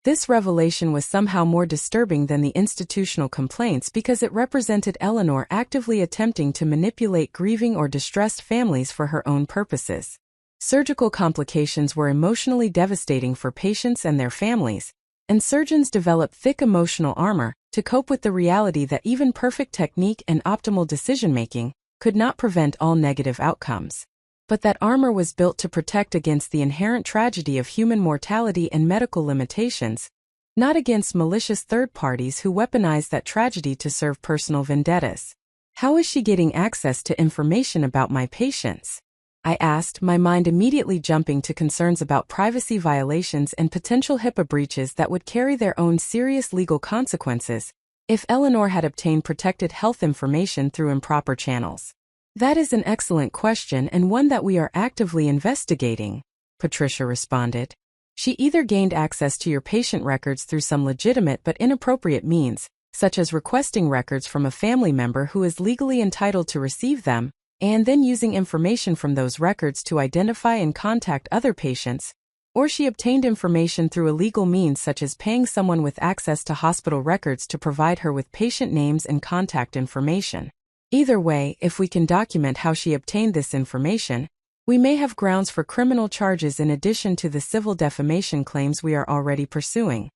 This revelation was somehow more disturbing than the institutional complaints because it represented Eleanor actively attempting to manipulate grieving or distressed families for her own purposes. Surgical complications were emotionally devastating for patients and their families, and surgeons develop thick emotional armor to cope with the reality that even perfect technique and optimal decision-making could not prevent all negative outcomes. But that armor was built to protect against the inherent tragedy of human mortality and medical limitations, not against malicious third parties who weaponize that tragedy to serve personal vendettas. How is she getting access to information about my patients? I asked, my mind immediately jumping to concerns about privacy violations and potential HIPAA breaches that would carry their own serious legal consequences if Eleanor had obtained protected health information through improper channels. That is an excellent question and one that we are actively investigating, Patricia responded. She either gained access to your patient records through some legitimate but inappropriate means, such as requesting records from a family member who is legally entitled to receive them, and then using information from those records to identify and contact other patients, or she obtained information through illegal means such as paying someone with access to hospital records to provide her with patient names and contact information. Either way, if we can document how she obtained this information, we may have grounds for criminal charges in addition to the civil defamation claims we are already pursuing.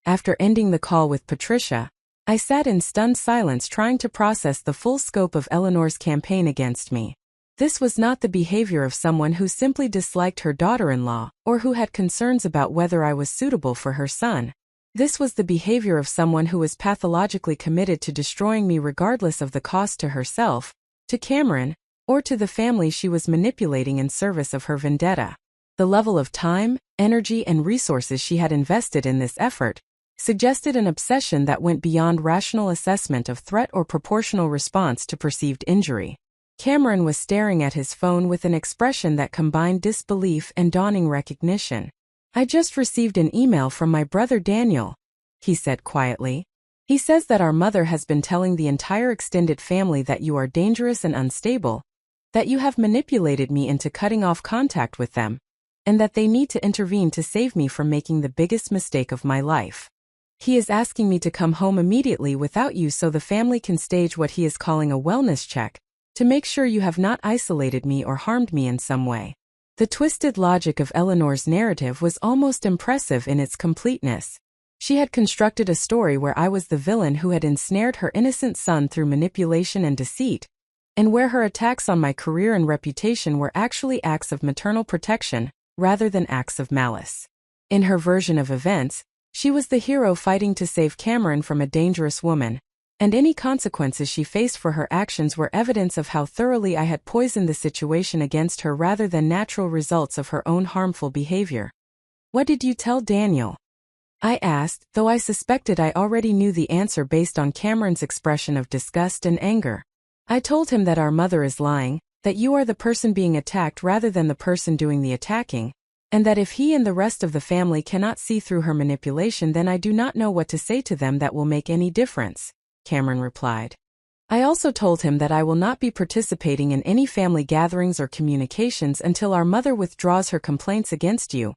After ending the call with Patricia, I sat in stunned silence trying to process the full scope of Eleanor's campaign against me. This was not the behavior of someone who simply disliked her daughter-in-law or who had concerns about whether I was suitable for her son. This was the behavior of someone who was pathologically committed to destroying me regardless of the cost to herself, to Cameron, or to the family she was manipulating in service of her vendetta. The level of time, energy, and resources she had invested in this effort suggested an obsession that went beyond rational assessment of threat or proportional response to perceived injury. Cameron was staring at his phone with an expression that combined disbelief and dawning recognition. "I just received an email from my brother Daniel," he said quietly. "He says that our mother has been telling the entire extended family that you are dangerous and unstable, that you have manipulated me into cutting off contact with them, and that they need to intervene to save me from making the biggest mistake of my life. He is asking me to come home immediately without you so the family can stage what he is calling a wellness check, to make sure you have not isolated me or harmed me in some way." The twisted logic of Eleanor's narrative was almost impressive in its completeness. She had constructed a story where I was the villain who had ensnared her innocent son through manipulation and deceit, and where her attacks on my career and reputation were actually acts of maternal protection, rather than acts of malice. In her version of events, she was the hero fighting to save Cameron from a dangerous woman, and any consequences she faced for her actions were evidence of how thoroughly I had poisoned the situation against her rather than natural results of her own harmful behavior. "What did you tell Daniel?" I asked, though I suspected I already knew the answer based on Cameron's expression of disgust and anger. "I told him that our mother is lying, that you are the person being attacked rather than the person doing the attacking, and that if he and the rest of the family cannot see through her manipulation, then I do not know what to say to them that will make any difference," Cameron replied. "I also told him that I will not be participating in any family gatherings or communications until our mother withdraws her complaints against you,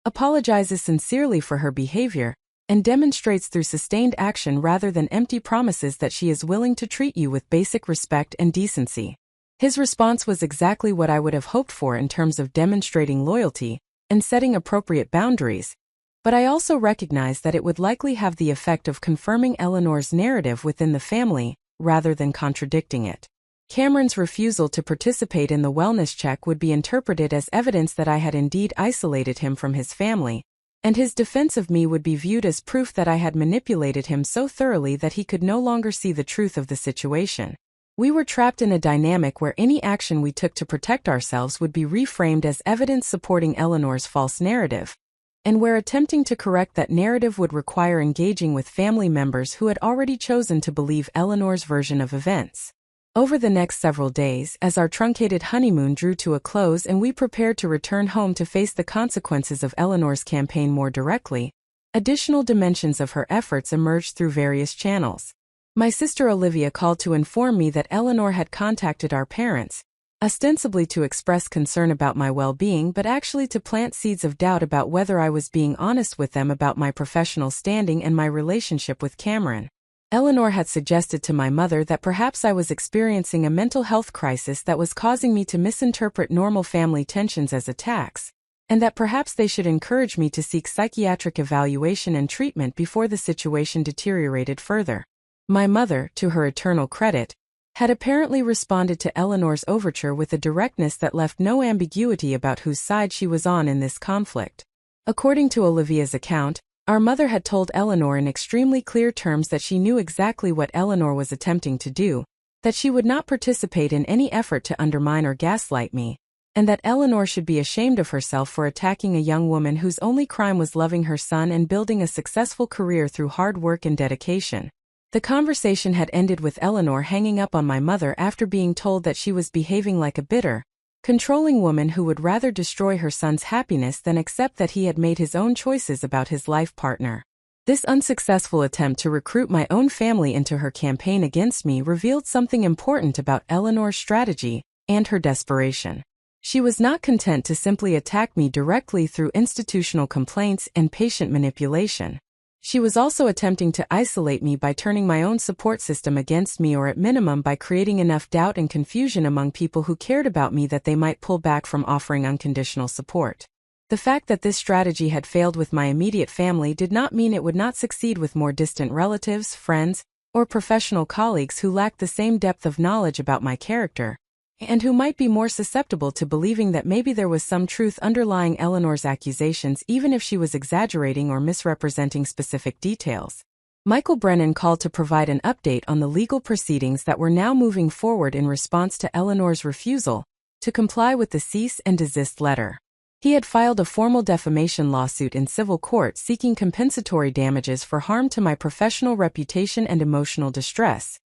apologizes sincerely for her behavior, and demonstrates through sustained action rather than empty promises that she is willing to treat you with basic respect and decency." His response was exactly what I would have hoped for in terms of demonstrating loyalty and setting appropriate boundaries, but I also recognized that it would likely have the effect of confirming Eleanor's narrative within the family, rather than contradicting it. Cameron's refusal to participate in the wellness check would be interpreted as evidence that I had indeed isolated him from his family, and his defense of me would be viewed as proof that I had manipulated him so thoroughly that he could no longer see the truth of the situation. We were trapped in a dynamic where any action we took to protect ourselves would be reframed as evidence supporting Eleanor's false narrative, and where attempting to correct that narrative would require engaging with family members who had already chosen to believe Eleanor's version of events. Over the next several days, as our truncated honeymoon drew to a close and we prepared to return home to face the consequences of Eleanor's campaign more directly, additional dimensions of her efforts emerged through various channels. My sister Olivia called to inform me that Eleanor had contacted our parents, ostensibly to express concern about my well-being but actually to plant seeds of doubt about whether I was being honest with them about my professional standing and my relationship with Cameron. Eleanor had suggested to my mother that perhaps I was experiencing a mental health crisis that was causing me to misinterpret normal family tensions as attacks, and that perhaps they should encourage me to seek psychiatric evaluation and treatment before the situation deteriorated further. My mother, to her eternal credit, had apparently responded to Eleanor's overture with a directness that left no ambiguity about whose side she was on in this conflict. According to Olivia's account, our mother had told Eleanor in extremely clear terms that she knew exactly what Eleanor was attempting to do, that she would not participate in any effort to undermine or gaslight me, and that Eleanor should be ashamed of herself for attacking a young woman whose only crime was loving her son and building a successful career through hard work and dedication. The conversation had ended with Eleanor hanging up on my mother after being told that she was behaving like a bitter, controlling woman who would rather destroy her son's happiness than accept that he had made his own choices about his life partner. This unsuccessful attempt to recruit my own family into her campaign against me revealed something important about Eleanor's strategy and her desperation. She was not content to simply attack me directly through institutional complaints and patient manipulation. She was also attempting to isolate me by turning my own support system against me, or at minimum by creating enough doubt and confusion among people who cared about me that they might pull back from offering unconditional support. The fact that this strategy had failed with my immediate family did not mean it would not succeed with more distant relatives, friends, or professional colleagues who lacked the same depth of knowledge about my character, and who might be more susceptible to believing that maybe there was some truth underlying Eleanor's accusations even if she was exaggerating or misrepresenting specific details. Michael Brennan called to provide an update on the legal proceedings that were now moving forward in response to Eleanor's refusal to comply with the cease and desist letter. He had filed a formal defamation lawsuit in civil court seeking compensatory damages for harm to my professional reputation and emotional distress,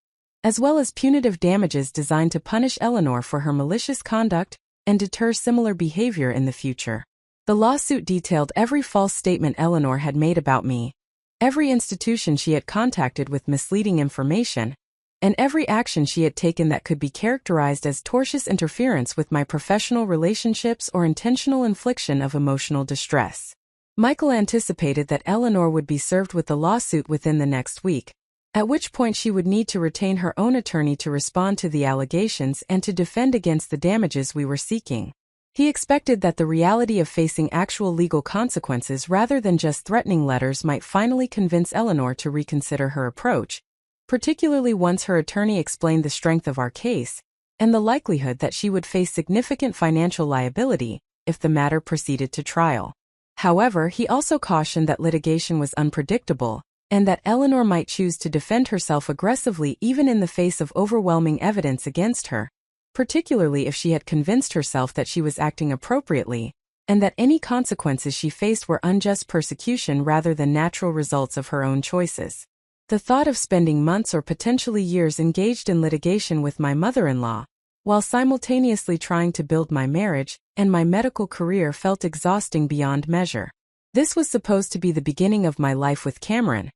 as well as punitive damages designed to punish Eleanor for her malicious conduct and deter similar behavior in the future. The lawsuit detailed every false statement Eleanor had made about me, every institution she had contacted with misleading information, and every action she had taken that could be characterized as tortious interference with my professional relationships or intentional infliction of emotional distress. Michael anticipated that Eleanor would be served with the lawsuit within the next week, at which point she would need to retain her own attorney to respond to the allegations and to defend against the damages we were seeking. He expected that the reality of facing actual legal consequences rather than just threatening letters might finally convince Eleanor to reconsider her approach, particularly once her attorney explained the strength of our case, and the likelihood that she would face significant financial liability if the matter proceeded to trial. However, he also cautioned that litigation was unpredictable, and that Eleanor might choose to defend herself aggressively even in the face of overwhelming evidence against her, particularly if she had convinced herself that she was acting appropriately, and that any consequences she faced were unjust persecution rather than natural results of her own choices. The thought of spending months or potentially years engaged in litigation with my mother-in-law, while simultaneously trying to build my marriage and my medical career, felt exhausting beyond measure. This was supposed to be the beginning of my life with Cameron,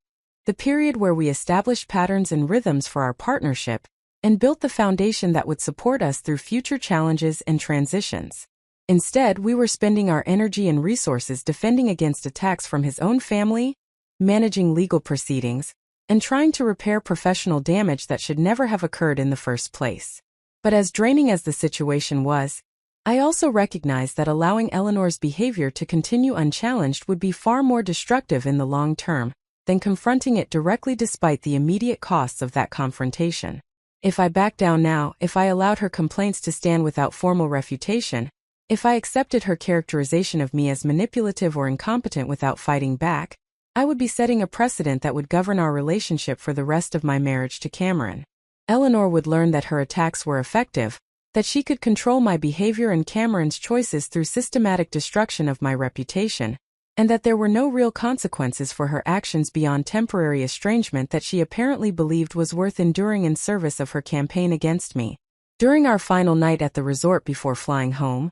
the period where we established patterns and rhythms for our partnership, and built the foundation that would support us through future challenges and transitions. Instead, we were spending our energy and resources defending against attacks from his own family, managing legal proceedings, and trying to repair professional damage that should never have occurred in the first place. But as draining as the situation was, I also recognized that allowing Eleanor's behavior to continue unchallenged would be far more destructive in the long term than confronting it directly despite the immediate costs of that confrontation. If I backed down now, if I allowed her complaints to stand without formal refutation, if I accepted her characterization of me as manipulative or incompetent without fighting back, I would be setting a precedent that would govern our relationship for the rest of my marriage to Cameron. Eleanor would learn that her attacks were effective, that she could control my behavior and Cameron's choices through systematic destruction of my reputation, and that there were no real consequences for her actions beyond temporary estrangement that she apparently believed was worth enduring in service of her campaign against me. During our final night at the resort before flying home,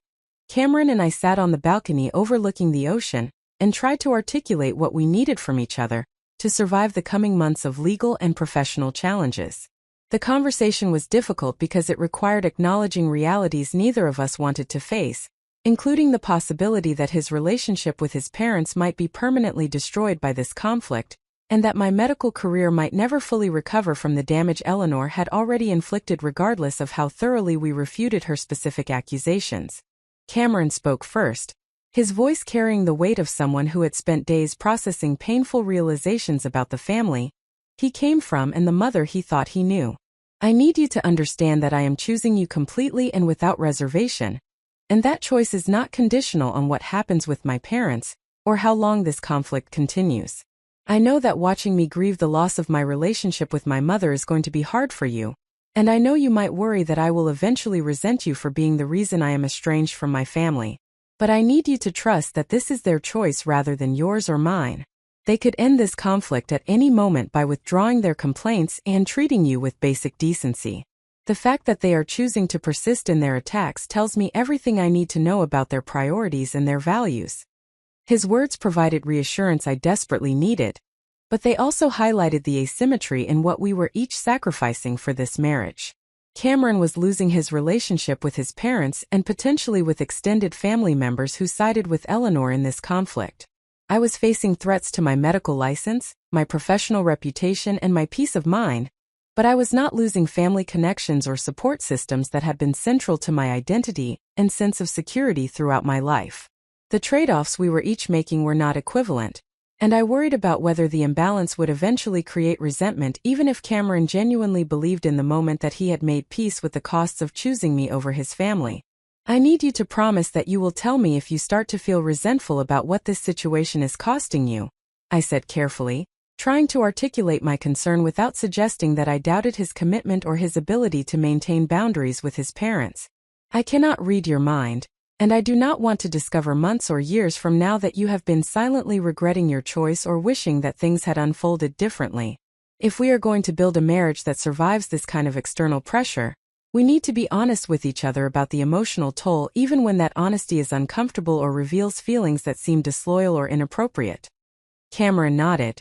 Cameron and I sat on the balcony overlooking the ocean and tried to articulate what we needed from each other to survive the coming months of legal and professional challenges. The conversation was difficult because it required acknowledging realities neither of us wanted to face, including the possibility that his relationship with his parents might be permanently destroyed by this conflict, and that my medical career might never fully recover from the damage Eleanor had already inflicted regardless of how thoroughly we refuted her specific accusations. Cameron spoke first, his voice carrying the weight of someone who had spent days processing painful realizations about the family he came from and the mother he thought he knew. I need you to understand that I am choosing you completely and without reservation, and that choice is not conditional on what happens with my parents, or how long this conflict continues. I know that watching me grieve the loss of my relationship with my mother is going to be hard for you, and I know you might worry that I will eventually resent you for being the reason I am estranged from my family. But I need you to trust that this is their choice rather than yours or mine. They could end this conflict at any moment by withdrawing their complaints and treating you with basic decency. The fact that they are choosing to persist in their attacks tells me everything I need to know about their priorities and their values. His words provided reassurance I desperately needed, but they also highlighted the asymmetry in what we were each sacrificing for this marriage. Cameron was losing his relationship with his parents and potentially with extended family members who sided with Eleanor in this conflict. I was facing threats to my medical license, my professional reputation, and my peace of mind, but I was not losing family connections or support systems that had been central to my identity and sense of security throughout my life. The trade-offs we were each making were not equivalent, and I worried about whether the imbalance would eventually create resentment even if Cameron genuinely believed in the moment that he had made peace with the costs of choosing me over his family. I need you to promise that you will tell me if you start to feel resentful about what this situation is costing you, I said carefully, trying to articulate my concern without suggesting that I doubted his commitment or his ability to maintain boundaries with his parents. I cannot read your mind, And I do not want to discover months or years from now that you have been silently regretting your choice or wishing that things had unfolded differently. If we are going to build a marriage that survives this kind of external pressure, we need to be honest with each other about the emotional toll, even when that honesty is uncomfortable or reveals feelings that seem disloyal or inappropriate. Cameron nodded,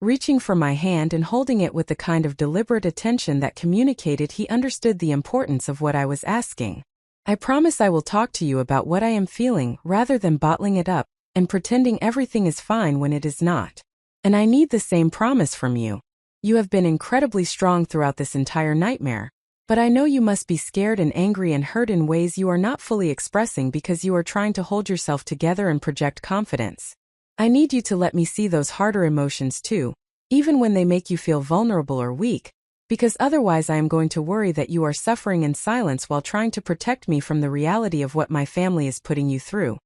reaching for my hand and holding it with the kind of deliberate attention that communicated he understood the importance of what I was asking. I promise I will talk to you about what I am feeling rather than bottling it up and pretending everything is fine when it is not. And I need the same promise from you. You have been incredibly strong throughout this entire nightmare, but I know you must be scared and angry and hurt in ways you are not fully expressing because you are trying to hold yourself together and project confidence. I need you to let me see those harder emotions too, even when they make you feel vulnerable or weak, because otherwise I am going to worry that you are suffering in silence while trying to protect me from the reality of what my family is putting you through.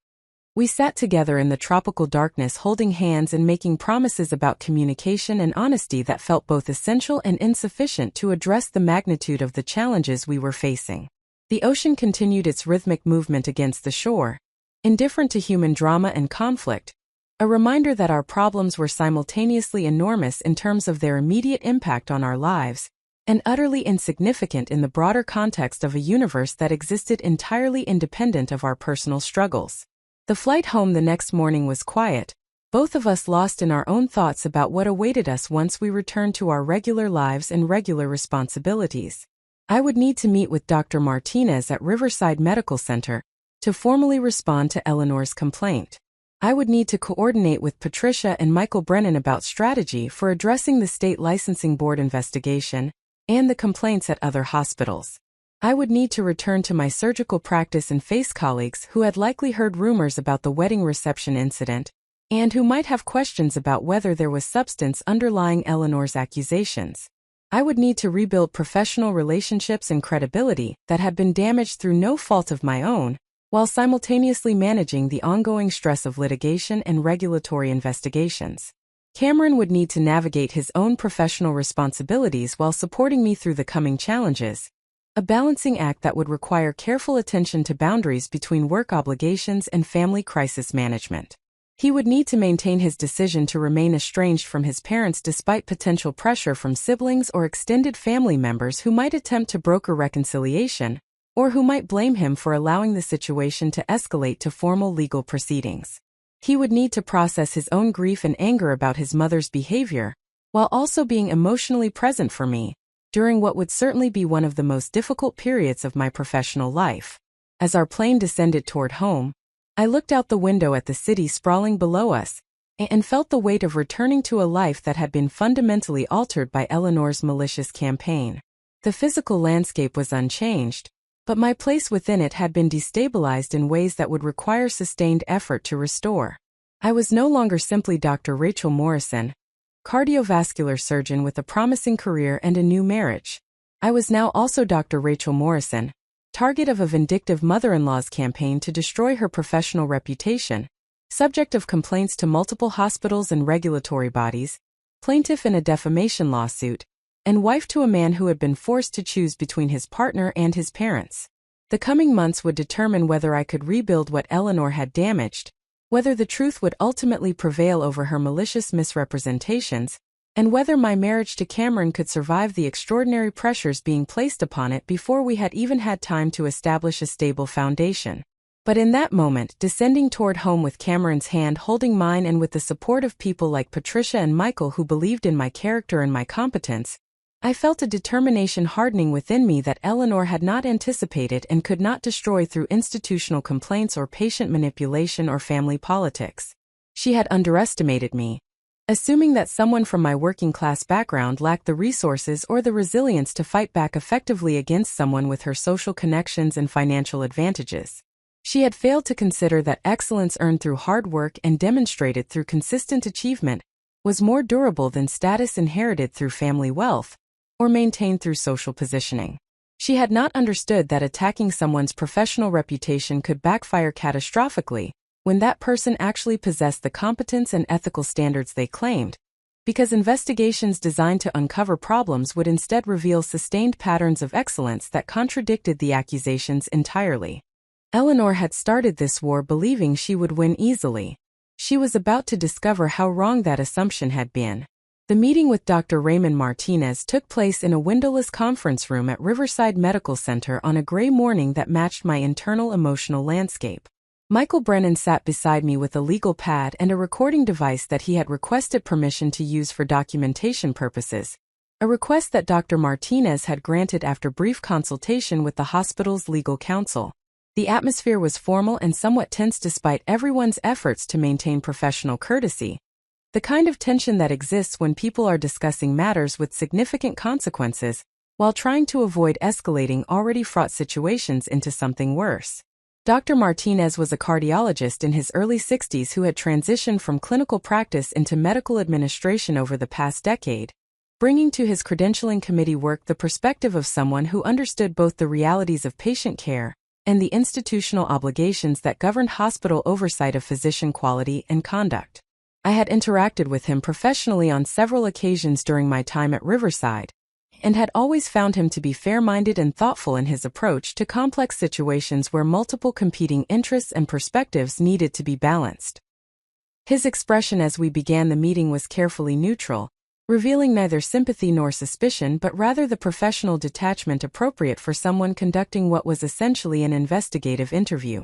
We sat together in the tropical darkness, holding hands and making promises about communication and honesty that felt both essential and insufficient to address the magnitude of the challenges we were facing. The ocean continued its rhythmic movement against the shore, indifferent to human drama and conflict, a reminder that our problems were simultaneously enormous in terms of their immediate impact on our lives, and utterly insignificant in the broader context of a universe that existed entirely independent of our personal struggles. The flight home the next morning was quiet, both of us lost in our own thoughts about what awaited us once we returned to our regular lives and regular responsibilities. I would need to meet with Dr. Martinez at Riverside Medical Center to formally respond to Eleanor's complaint. I would need to coordinate with Patricia and Michael Brennan about strategy for addressing the state licensing board investigation and the complaints at other hospitals. I would need to return to my surgical practice and face colleagues who had likely heard rumors about the wedding reception incident and who might have questions about whether there was substance underlying Eleanor's accusations. I would need to rebuild professional relationships and credibility that had been damaged through no fault of my own, while simultaneously managing the ongoing stress of litigation and regulatory investigations. Cameron would need to navigate his own professional responsibilities while supporting me through the coming challenges, a balancing act that would require careful attention to boundaries between work obligations and family crisis management. He would need to maintain his decision to remain estranged from his parents despite potential pressure from siblings or extended family members who might attempt to broker reconciliation, or who might blame him for allowing the situation to escalate to formal legal proceedings. He would need to process his own grief and anger about his mother's behavior, while also being emotionally present for me during what would certainly be one of the most difficult periods of my professional life. As our plane descended toward home, I looked out the window at the city sprawling below us and felt the weight of returning to a life that had been fundamentally altered by Eleanor's malicious campaign. The physical landscape was unchanged, but my place within it had been destabilized in ways that would require sustained effort to restore. I was no longer simply Dr. Rachel Morrison, cardiovascular surgeon with a promising career and a new marriage. I was now also Dr. Rachel Morrison, target of a vindictive mother-in-law's campaign to destroy her professional reputation, subject of complaints to multiple hospitals and regulatory bodies, plaintiff in a defamation lawsuit, and wife to a man who had been forced to choose between his partner and his parents. The coming months would determine whether I could rebuild what Eleanor had damaged, whether the truth would ultimately prevail over her malicious misrepresentations, and whether my marriage to Cameron could survive the extraordinary pressures being placed upon it before we had even had time to establish a stable foundation. But in that moment, descending toward home with Cameron's hand holding mine and with the support of people like Patricia and Michael who believed in my character and my competence, I felt a determination hardening within me that Eleanor had not anticipated and could not destroy through institutional complaints or patient manipulation or family politics. She had underestimated me, assuming that someone from my working-class background lacked the resources or the resilience to fight back effectively against someone with her social connections and financial advantages. She had failed to consider that excellence earned through hard work and demonstrated through consistent achievement was more durable than status inherited through family wealth or maintained through social positioning. She had not understood that attacking someone's professional reputation could backfire catastrophically when that person actually possessed the competence and ethical standards they claimed, because investigations designed to uncover problems would instead reveal sustained patterns of excellence that contradicted the accusations entirely. Eleanor had started this war believing she would win easily. She was about to discover how wrong that assumption had been. The meeting with Dr. Raymond Martinez took place in a windowless conference room at Riverside Medical Center on a gray morning that matched my internal emotional landscape. Michael Brennan sat beside me with a legal pad and a recording device that he had requested permission to use for documentation purposes, a request that Dr. Martinez had granted after brief consultation with the hospital's legal counsel. The atmosphere was formal and somewhat tense despite everyone's efforts to maintain professional courtesy. The kind of tension that exists when people are discussing matters with significant consequences, while trying to avoid escalating already fraught situations into something worse. Dr. Martinez was a cardiologist in his early 60s who had transitioned from clinical practice into medical administration over the past decade, bringing to his credentialing committee work the perspective of someone who understood both the realities of patient care and the institutional obligations that governed hospital oversight of physician quality and conduct. I had interacted with him professionally on several occasions during my time at Riverside, and had always found him to be fair-minded and thoughtful in his approach to complex situations where multiple competing interests and perspectives needed to be balanced. His expression as we began the meeting was carefully neutral, revealing neither sympathy nor suspicion but rather the professional detachment appropriate for someone conducting what was essentially an investigative interview.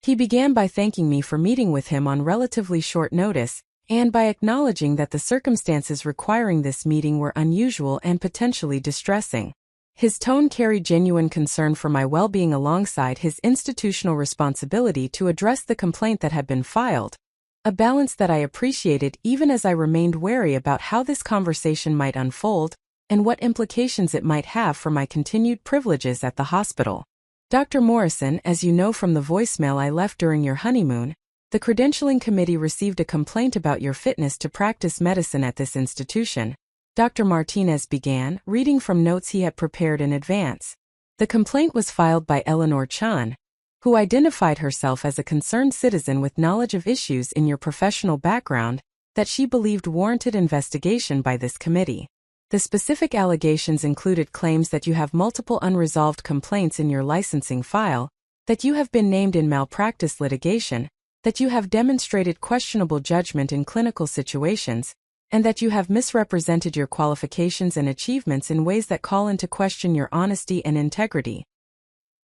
He began by thanking me for meeting with him on relatively short notice, and by acknowledging that the circumstances requiring this meeting were unusual and potentially distressing. His tone carried genuine concern for my well-being alongside his institutional responsibility to address the complaint that had been filed, a balance that I appreciated even as I remained wary about how this conversation might unfold and what implications it might have for my continued privileges at the hospital. Dr. Morrison, as you know from the voicemail I left during your honeymoon, the credentialing committee received a complaint about your fitness to practice medicine at this institution. Dr. Martinez began, reading from notes he had prepared in advance. The complaint was filed by Eleanor Chun, who identified herself as a concerned citizen with knowledge of issues in your professional background that she believed warranted investigation by this committee. The specific allegations included claims that you have multiple unresolved complaints in your licensing file, that you have been named in malpractice litigation, that you have demonstrated questionable judgment in clinical situations, and that you have misrepresented your qualifications and achievements in ways that call into question your honesty and integrity.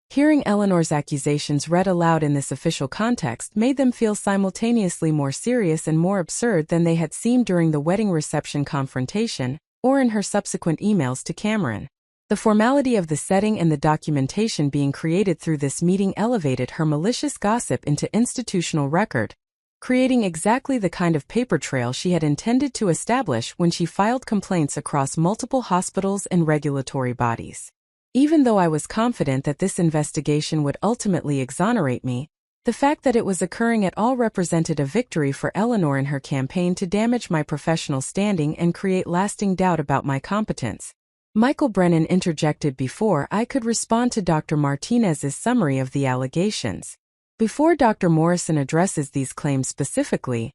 Hearing Eleanor's accusations read aloud in this official context made them feel simultaneously more serious and more absurd than they had seemed during the wedding reception confrontation, or in her subsequent emails to Cameron. The formality of the setting and the documentation being created through this meeting elevated her malicious gossip into institutional record, creating exactly the kind of paper trail she had intended to establish when she filed complaints across multiple hospitals and regulatory bodies. Even though I was confident that this investigation would ultimately exonerate me, the fact that it was occurring at all represented a victory for Eleanor in her campaign to damage my professional standing and create lasting doubt about my competence. Michael Brennan interjected before I could respond to Dr. Martinez's summary of the allegations. Before Dr. Morrison addresses these claims specifically,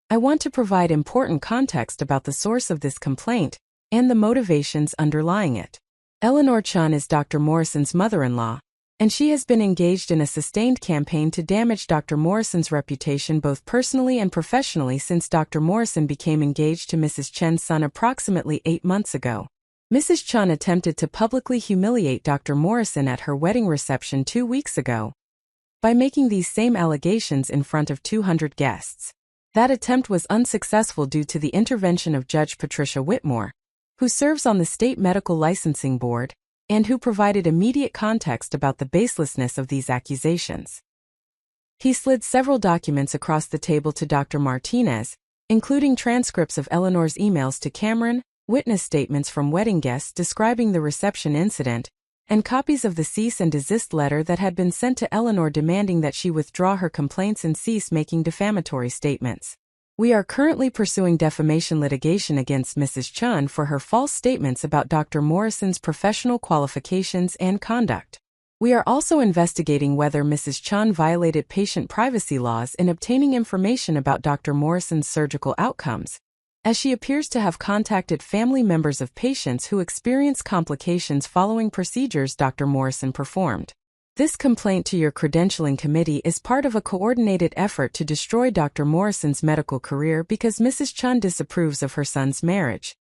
I want to provide important context about the source of this complaint and the motivations underlying it. Eleanor Chun is Dr. Morrison's mother-in-law, and she has been engaged in a sustained campaign to damage Dr. Morrison's reputation both personally and professionally since Dr. Morrison became engaged to Mrs. Chen's son approximately 8 months ago. Mrs. Chun attempted to publicly humiliate Dr. Morrison at her wedding reception 2 weeks ago by making these same allegations in front of 200 guests. That attempt was unsuccessful due to the intervention of Judge Patricia Whitmore, who serves on the State Medical Licensing Board, and who provided immediate context about the baselessness of these accusations. He slid several documents across the table to Dr. Martinez, including transcripts of Eleanor's emails to Cameron, witness statements from wedding guests describing the reception incident, and copies of the cease and desist letter that had been sent to Eleanor demanding that she withdraw her complaints and cease making defamatory statements. We are currently pursuing defamation litigation against Mrs. Chun for her false statements about Dr. Morrison's professional qualifications and conduct. We are also investigating whether Mrs. Chun violated patient privacy laws in obtaining information about Dr. Morrison's surgical outcomes, as she appears to have contacted family members of patients who experienced complications following procedures Dr. Morrison performed. This complaint to your credentialing committee is part of a coordinated effort to destroy Dr. Morrison's medical career because Mrs. Chun disapproves of her son's marriage.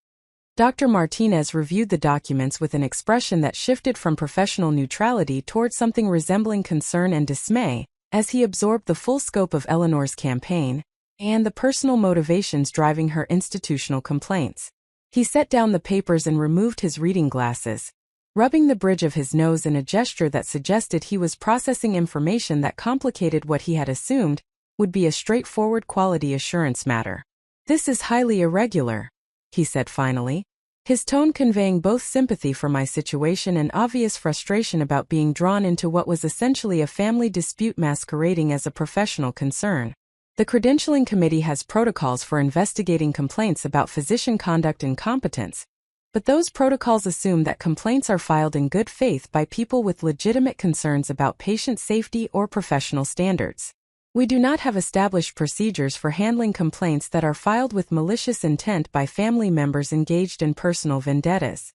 Dr. Martinez reviewed the documents with an expression that shifted from professional neutrality toward something resembling concern and dismay, as he absorbed the full scope of Eleanor's campaign and the personal motivations driving her institutional complaints. He set down the papers and removed his reading glasses, rubbing the bridge of his nose in a gesture that suggested he was processing information that complicated what he had assumed would be a straightforward quality assurance matter. "This is highly irregular," he said finally, his tone conveying both sympathy for my situation and obvious frustration about being drawn into what was essentially a family dispute masquerading as a professional concern. "The credentialing committee has protocols for investigating complaints about physician conduct and competence, but those protocols assume that complaints are filed in good faith by people with legitimate concerns about patient safety or professional standards. We do not have established procedures for handling complaints that are filed with malicious intent by family members engaged in personal vendettas."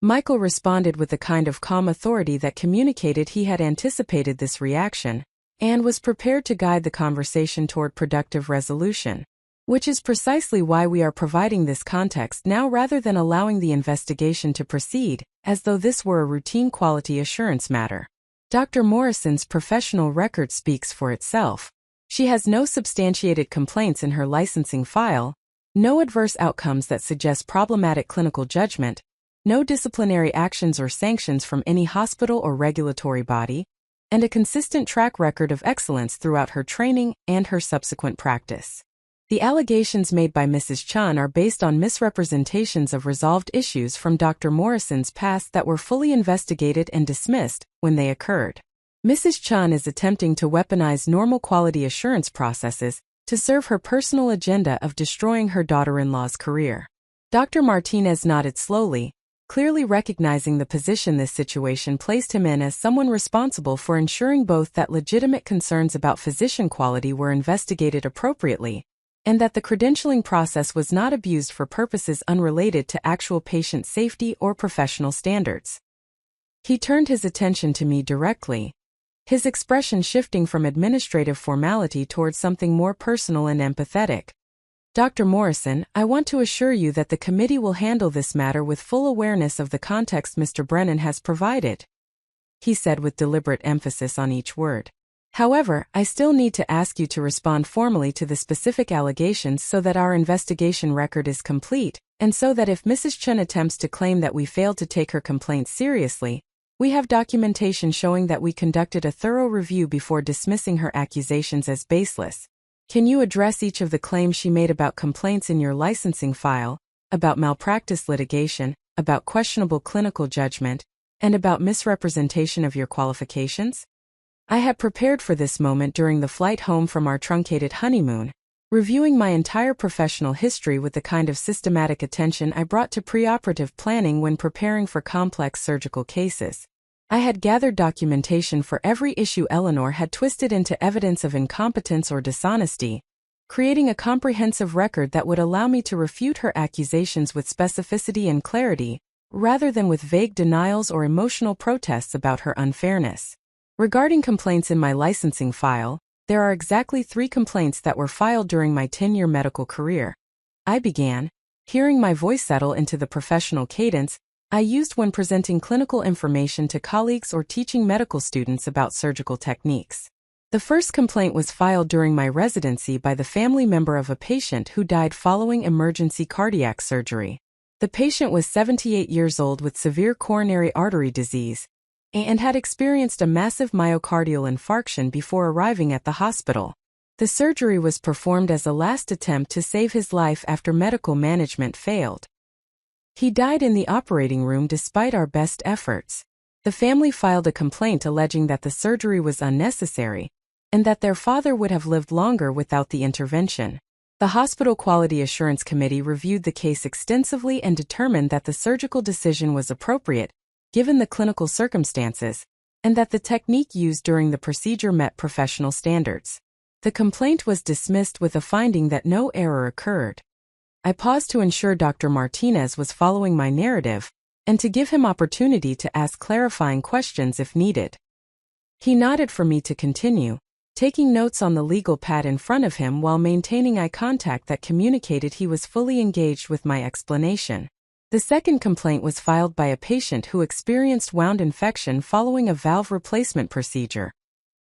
Michael responded with the kind of calm authority that communicated he had anticipated this reaction and was prepared to guide the conversation toward productive resolution. "Which is precisely why we are providing this context now rather than allowing the investigation to proceed, as though this were a routine quality assurance matter. Dr. Morrison's professional record speaks for itself. She has no substantiated complaints in her licensing file, no adverse outcomes that suggest problematic clinical judgment, no disciplinary actions or sanctions from any hospital or regulatory body, and a consistent track record of excellence throughout her training and her subsequent practice. The allegations made by Mrs. Chun are based on misrepresentations of resolved issues from Dr. Morrison's past that were fully investigated and dismissed when they occurred. Mrs. Chun is attempting to weaponize normal quality assurance processes to serve her personal agenda of destroying her daughter-in-law's career." Dr. Martinez nodded slowly, clearly recognizing the position this situation placed him in as someone responsible for ensuring both that legitimate concerns about physician quality were investigated appropriately, and that the credentialing process was not abused for purposes unrelated to actual patient safety or professional standards. He turned his attention to me directly, his expression shifting from administrative formality towards something more personal and empathetic. "Dr. Morrison, I want to assure you that the committee will handle this matter with full awareness of the context Mr. Brennan has provided," he said with deliberate emphasis on each word. "However, I still need to ask you to respond formally to the specific allegations so that our investigation record is complete, and so that if Mrs. Chun attempts to claim that we failed to take her complaints seriously, we have documentation showing that we conducted a thorough review before dismissing her accusations as baseless. Can you address each of the claims she made about complaints in your licensing file, about malpractice litigation, about questionable clinical judgment, and about misrepresentation of your qualifications?" I had prepared for this moment during the flight home from our truncated honeymoon, reviewing my entire professional history with the kind of systematic attention I brought to preoperative planning when preparing for complex surgical cases. I had gathered documentation for every issue Eleanor had twisted into evidence of incompetence or dishonesty, creating a comprehensive record that would allow me to refute her accusations with specificity and clarity, rather than with vague denials or emotional protests about her unfairness. Regarding complaints in my licensing file, there are exactly 3 complaints that were filed during my 10-year medical career. I began, hearing my voice settle into the professional cadence I used when presenting clinical information to colleagues or teaching medical students about surgical techniques. The first complaint was filed during my residency by the family member of a patient who died following emergency cardiac surgery. The patient was 78 years old with severe coronary artery disease, and had experienced a massive myocardial infarction before arriving at the hospital. The surgery was performed as a last attempt to save his life after medical management failed. He died in the operating room despite our best efforts. The family filed a complaint alleging that the surgery was unnecessary, and that their father would have lived longer without the intervention. The Hospital Quality Assurance Committee reviewed the case extensively and determined that the surgical decision was appropriate, given the clinical circumstances, and that the technique used during the procedure met professional standards. The complaint was dismissed with a finding that no error occurred. I paused to ensure Dr. Martinez was following my narrative, and to give him opportunity to ask clarifying questions if needed. He nodded for me to continue, taking notes on the legal pad in front of him while maintaining eye contact that communicated he was fully engaged with my explanation. The second complaint was filed by a patient who experienced wound infection following a valve replacement procedure.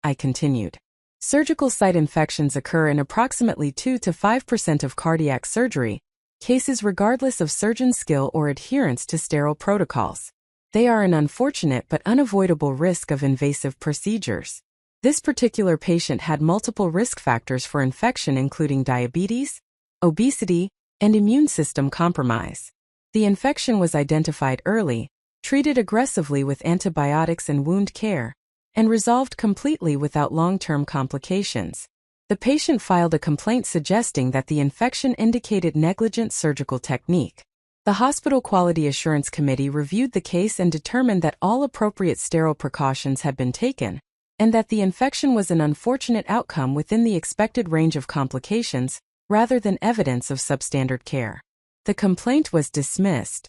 I continued. Surgical site infections occur in approximately 2 to 5% of cardiac surgery cases regardless of surgeon skill or adherence to sterile protocols. They are an unfortunate but unavoidable risk of invasive procedures. This particular patient had multiple risk factors for infection including diabetes, obesity, and immune system compromise. The infection was identified early, treated aggressively with antibiotics and wound care, and resolved completely without long-term complications. The patient filed a complaint suggesting that the infection indicated negligent surgical technique. The Hospital Quality Assurance Committee reviewed the case and determined that all appropriate sterile precautions had been taken, and that the infection was an unfortunate outcome within the expected range of complications, rather than evidence of substandard care. The complaint was dismissed.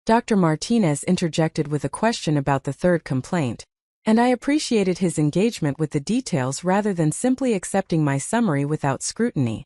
Dr. Martinez interjected with a question about the third complaint, and I appreciated his engagement with the details rather than simply accepting my summary without scrutiny.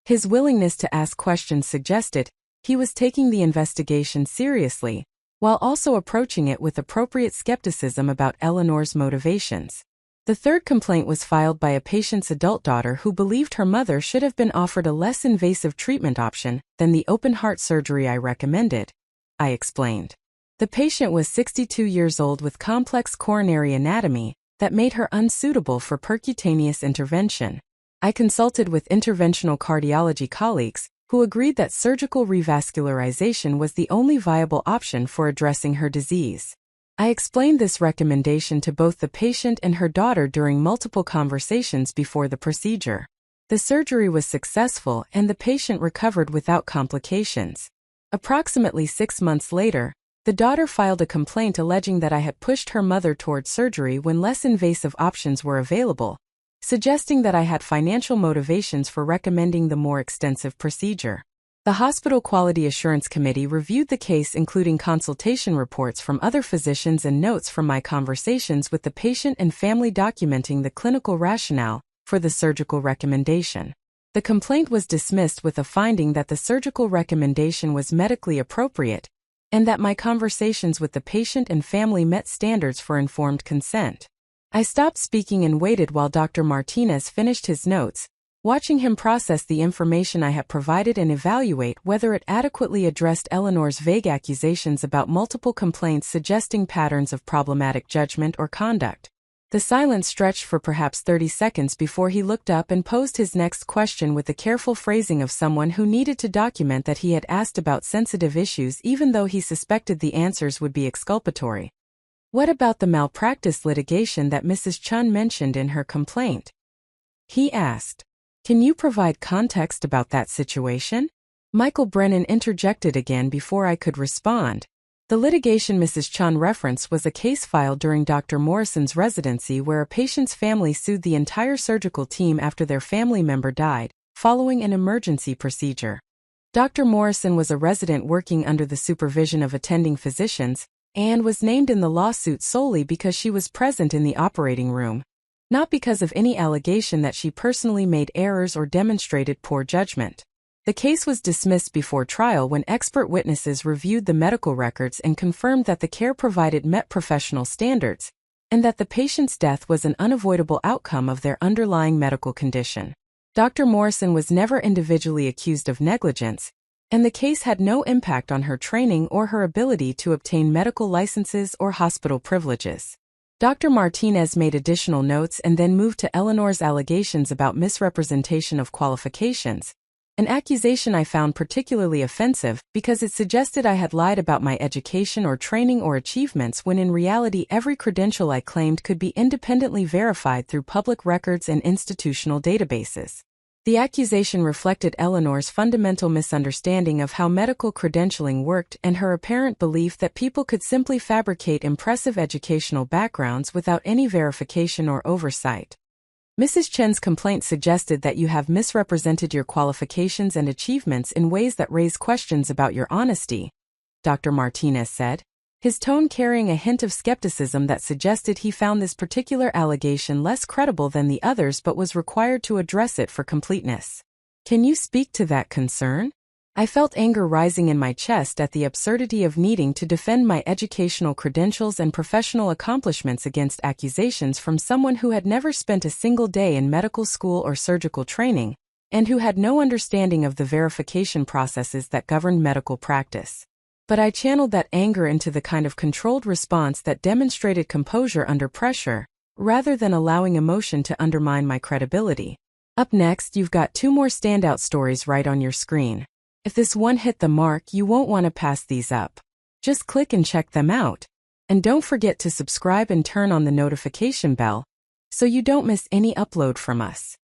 His willingness to ask questions suggested he was taking the investigation seriously, while also approaching it with appropriate skepticism about Eleanor's motivations. The third complaint was filed by a patient's adult daughter who believed her mother should have been offered a less invasive treatment option than the open-heart surgery I recommended. I explained. The patient was 62 years old with complex coronary anatomy that made her unsuitable for percutaneous intervention. I consulted with interventional cardiology colleagues who agreed that surgical revascularization was the only viable option for addressing her disease. I explained this recommendation to both the patient and her daughter during multiple conversations before the procedure. The surgery was successful and the patient recovered without complications. Approximately 6 months later, the daughter filed a complaint alleging that I had pushed her mother toward surgery when less invasive options were available, suggesting that I had financial motivations for recommending the more extensive procedure. The Hospital Quality Assurance Committee reviewed the case, including consultation reports from other physicians and notes from my conversations with the patient and family documenting the clinical rationale for the surgical recommendation. The complaint was dismissed with a finding that the surgical recommendation was medically appropriate and that my conversations with the patient and family met standards for informed consent. I stopped speaking and waited while Dr. Martinez finished his notes, watching him process the information I had provided and evaluate whether it adequately addressed Eleanor's vague accusations about multiple complaints suggesting patterns of problematic judgment or conduct. The silence stretched for perhaps 30 seconds before he looked up and posed his next question with the careful phrasing of someone who needed to document that he had asked about sensitive issues even though he suspected the answers would be exculpatory. What about the malpractice litigation that Mrs. Chun mentioned in her complaint? He asked. Can you provide context about that situation? Michael Brennan interjected again before I could respond. The litigation Mrs. Chun referenced was a case filed during Dr. Morrison's residency where a patient's family sued the entire surgical team after their family member died, following an emergency procedure. Dr. Morrison was a resident working under the supervision of attending physicians, and was named in the lawsuit solely because she was present in the operating room, not because of any allegation that she personally made errors or demonstrated poor judgment. The case was dismissed before trial when expert witnesses reviewed the medical records and confirmed that the care provided met professional standards, and that the patient's death was an unavoidable outcome of their underlying medical condition. Dr. Morrison was never individually accused of negligence, and the case had no impact on her training or her ability to obtain medical licenses or hospital privileges. Dr. Martinez made additional notes and then moved to Eleanor's allegations about misrepresentation of qualifications, an accusation I found particularly offensive because it suggested I had lied about my education or training or achievements when in reality every credential I claimed could be independently verified through public records and institutional databases. The accusation reflected Eleanor's fundamental misunderstanding of how medical credentialing worked and her apparent belief that people could simply fabricate impressive educational backgrounds without any verification or oversight. Mrs. Chen's complaint suggested that you have misrepresented your qualifications and achievements in ways that raise questions about your honesty, Dr. Martinez said. his tone carrying a hint of skepticism that suggested he found this particular allegation less credible than the others but was required to address it for completeness. Can you speak to that concern? I felt anger rising in my chest at the absurdity of needing to defend my educational credentials and professional accomplishments against accusations from someone who had never spent a single day in medical school or surgical training, and who had no understanding of the verification processes that governed medical practice. But I channeled that anger into the kind of controlled response that demonstrated composure under pressure, rather than allowing emotion to undermine my credibility. Up next, you've got 2 more standout stories right on your screen. If this one hit the mark, you won't want to pass these up. Just click and check them out. And don't forget to subscribe and turn on the notification bell so you don't miss any upload from us.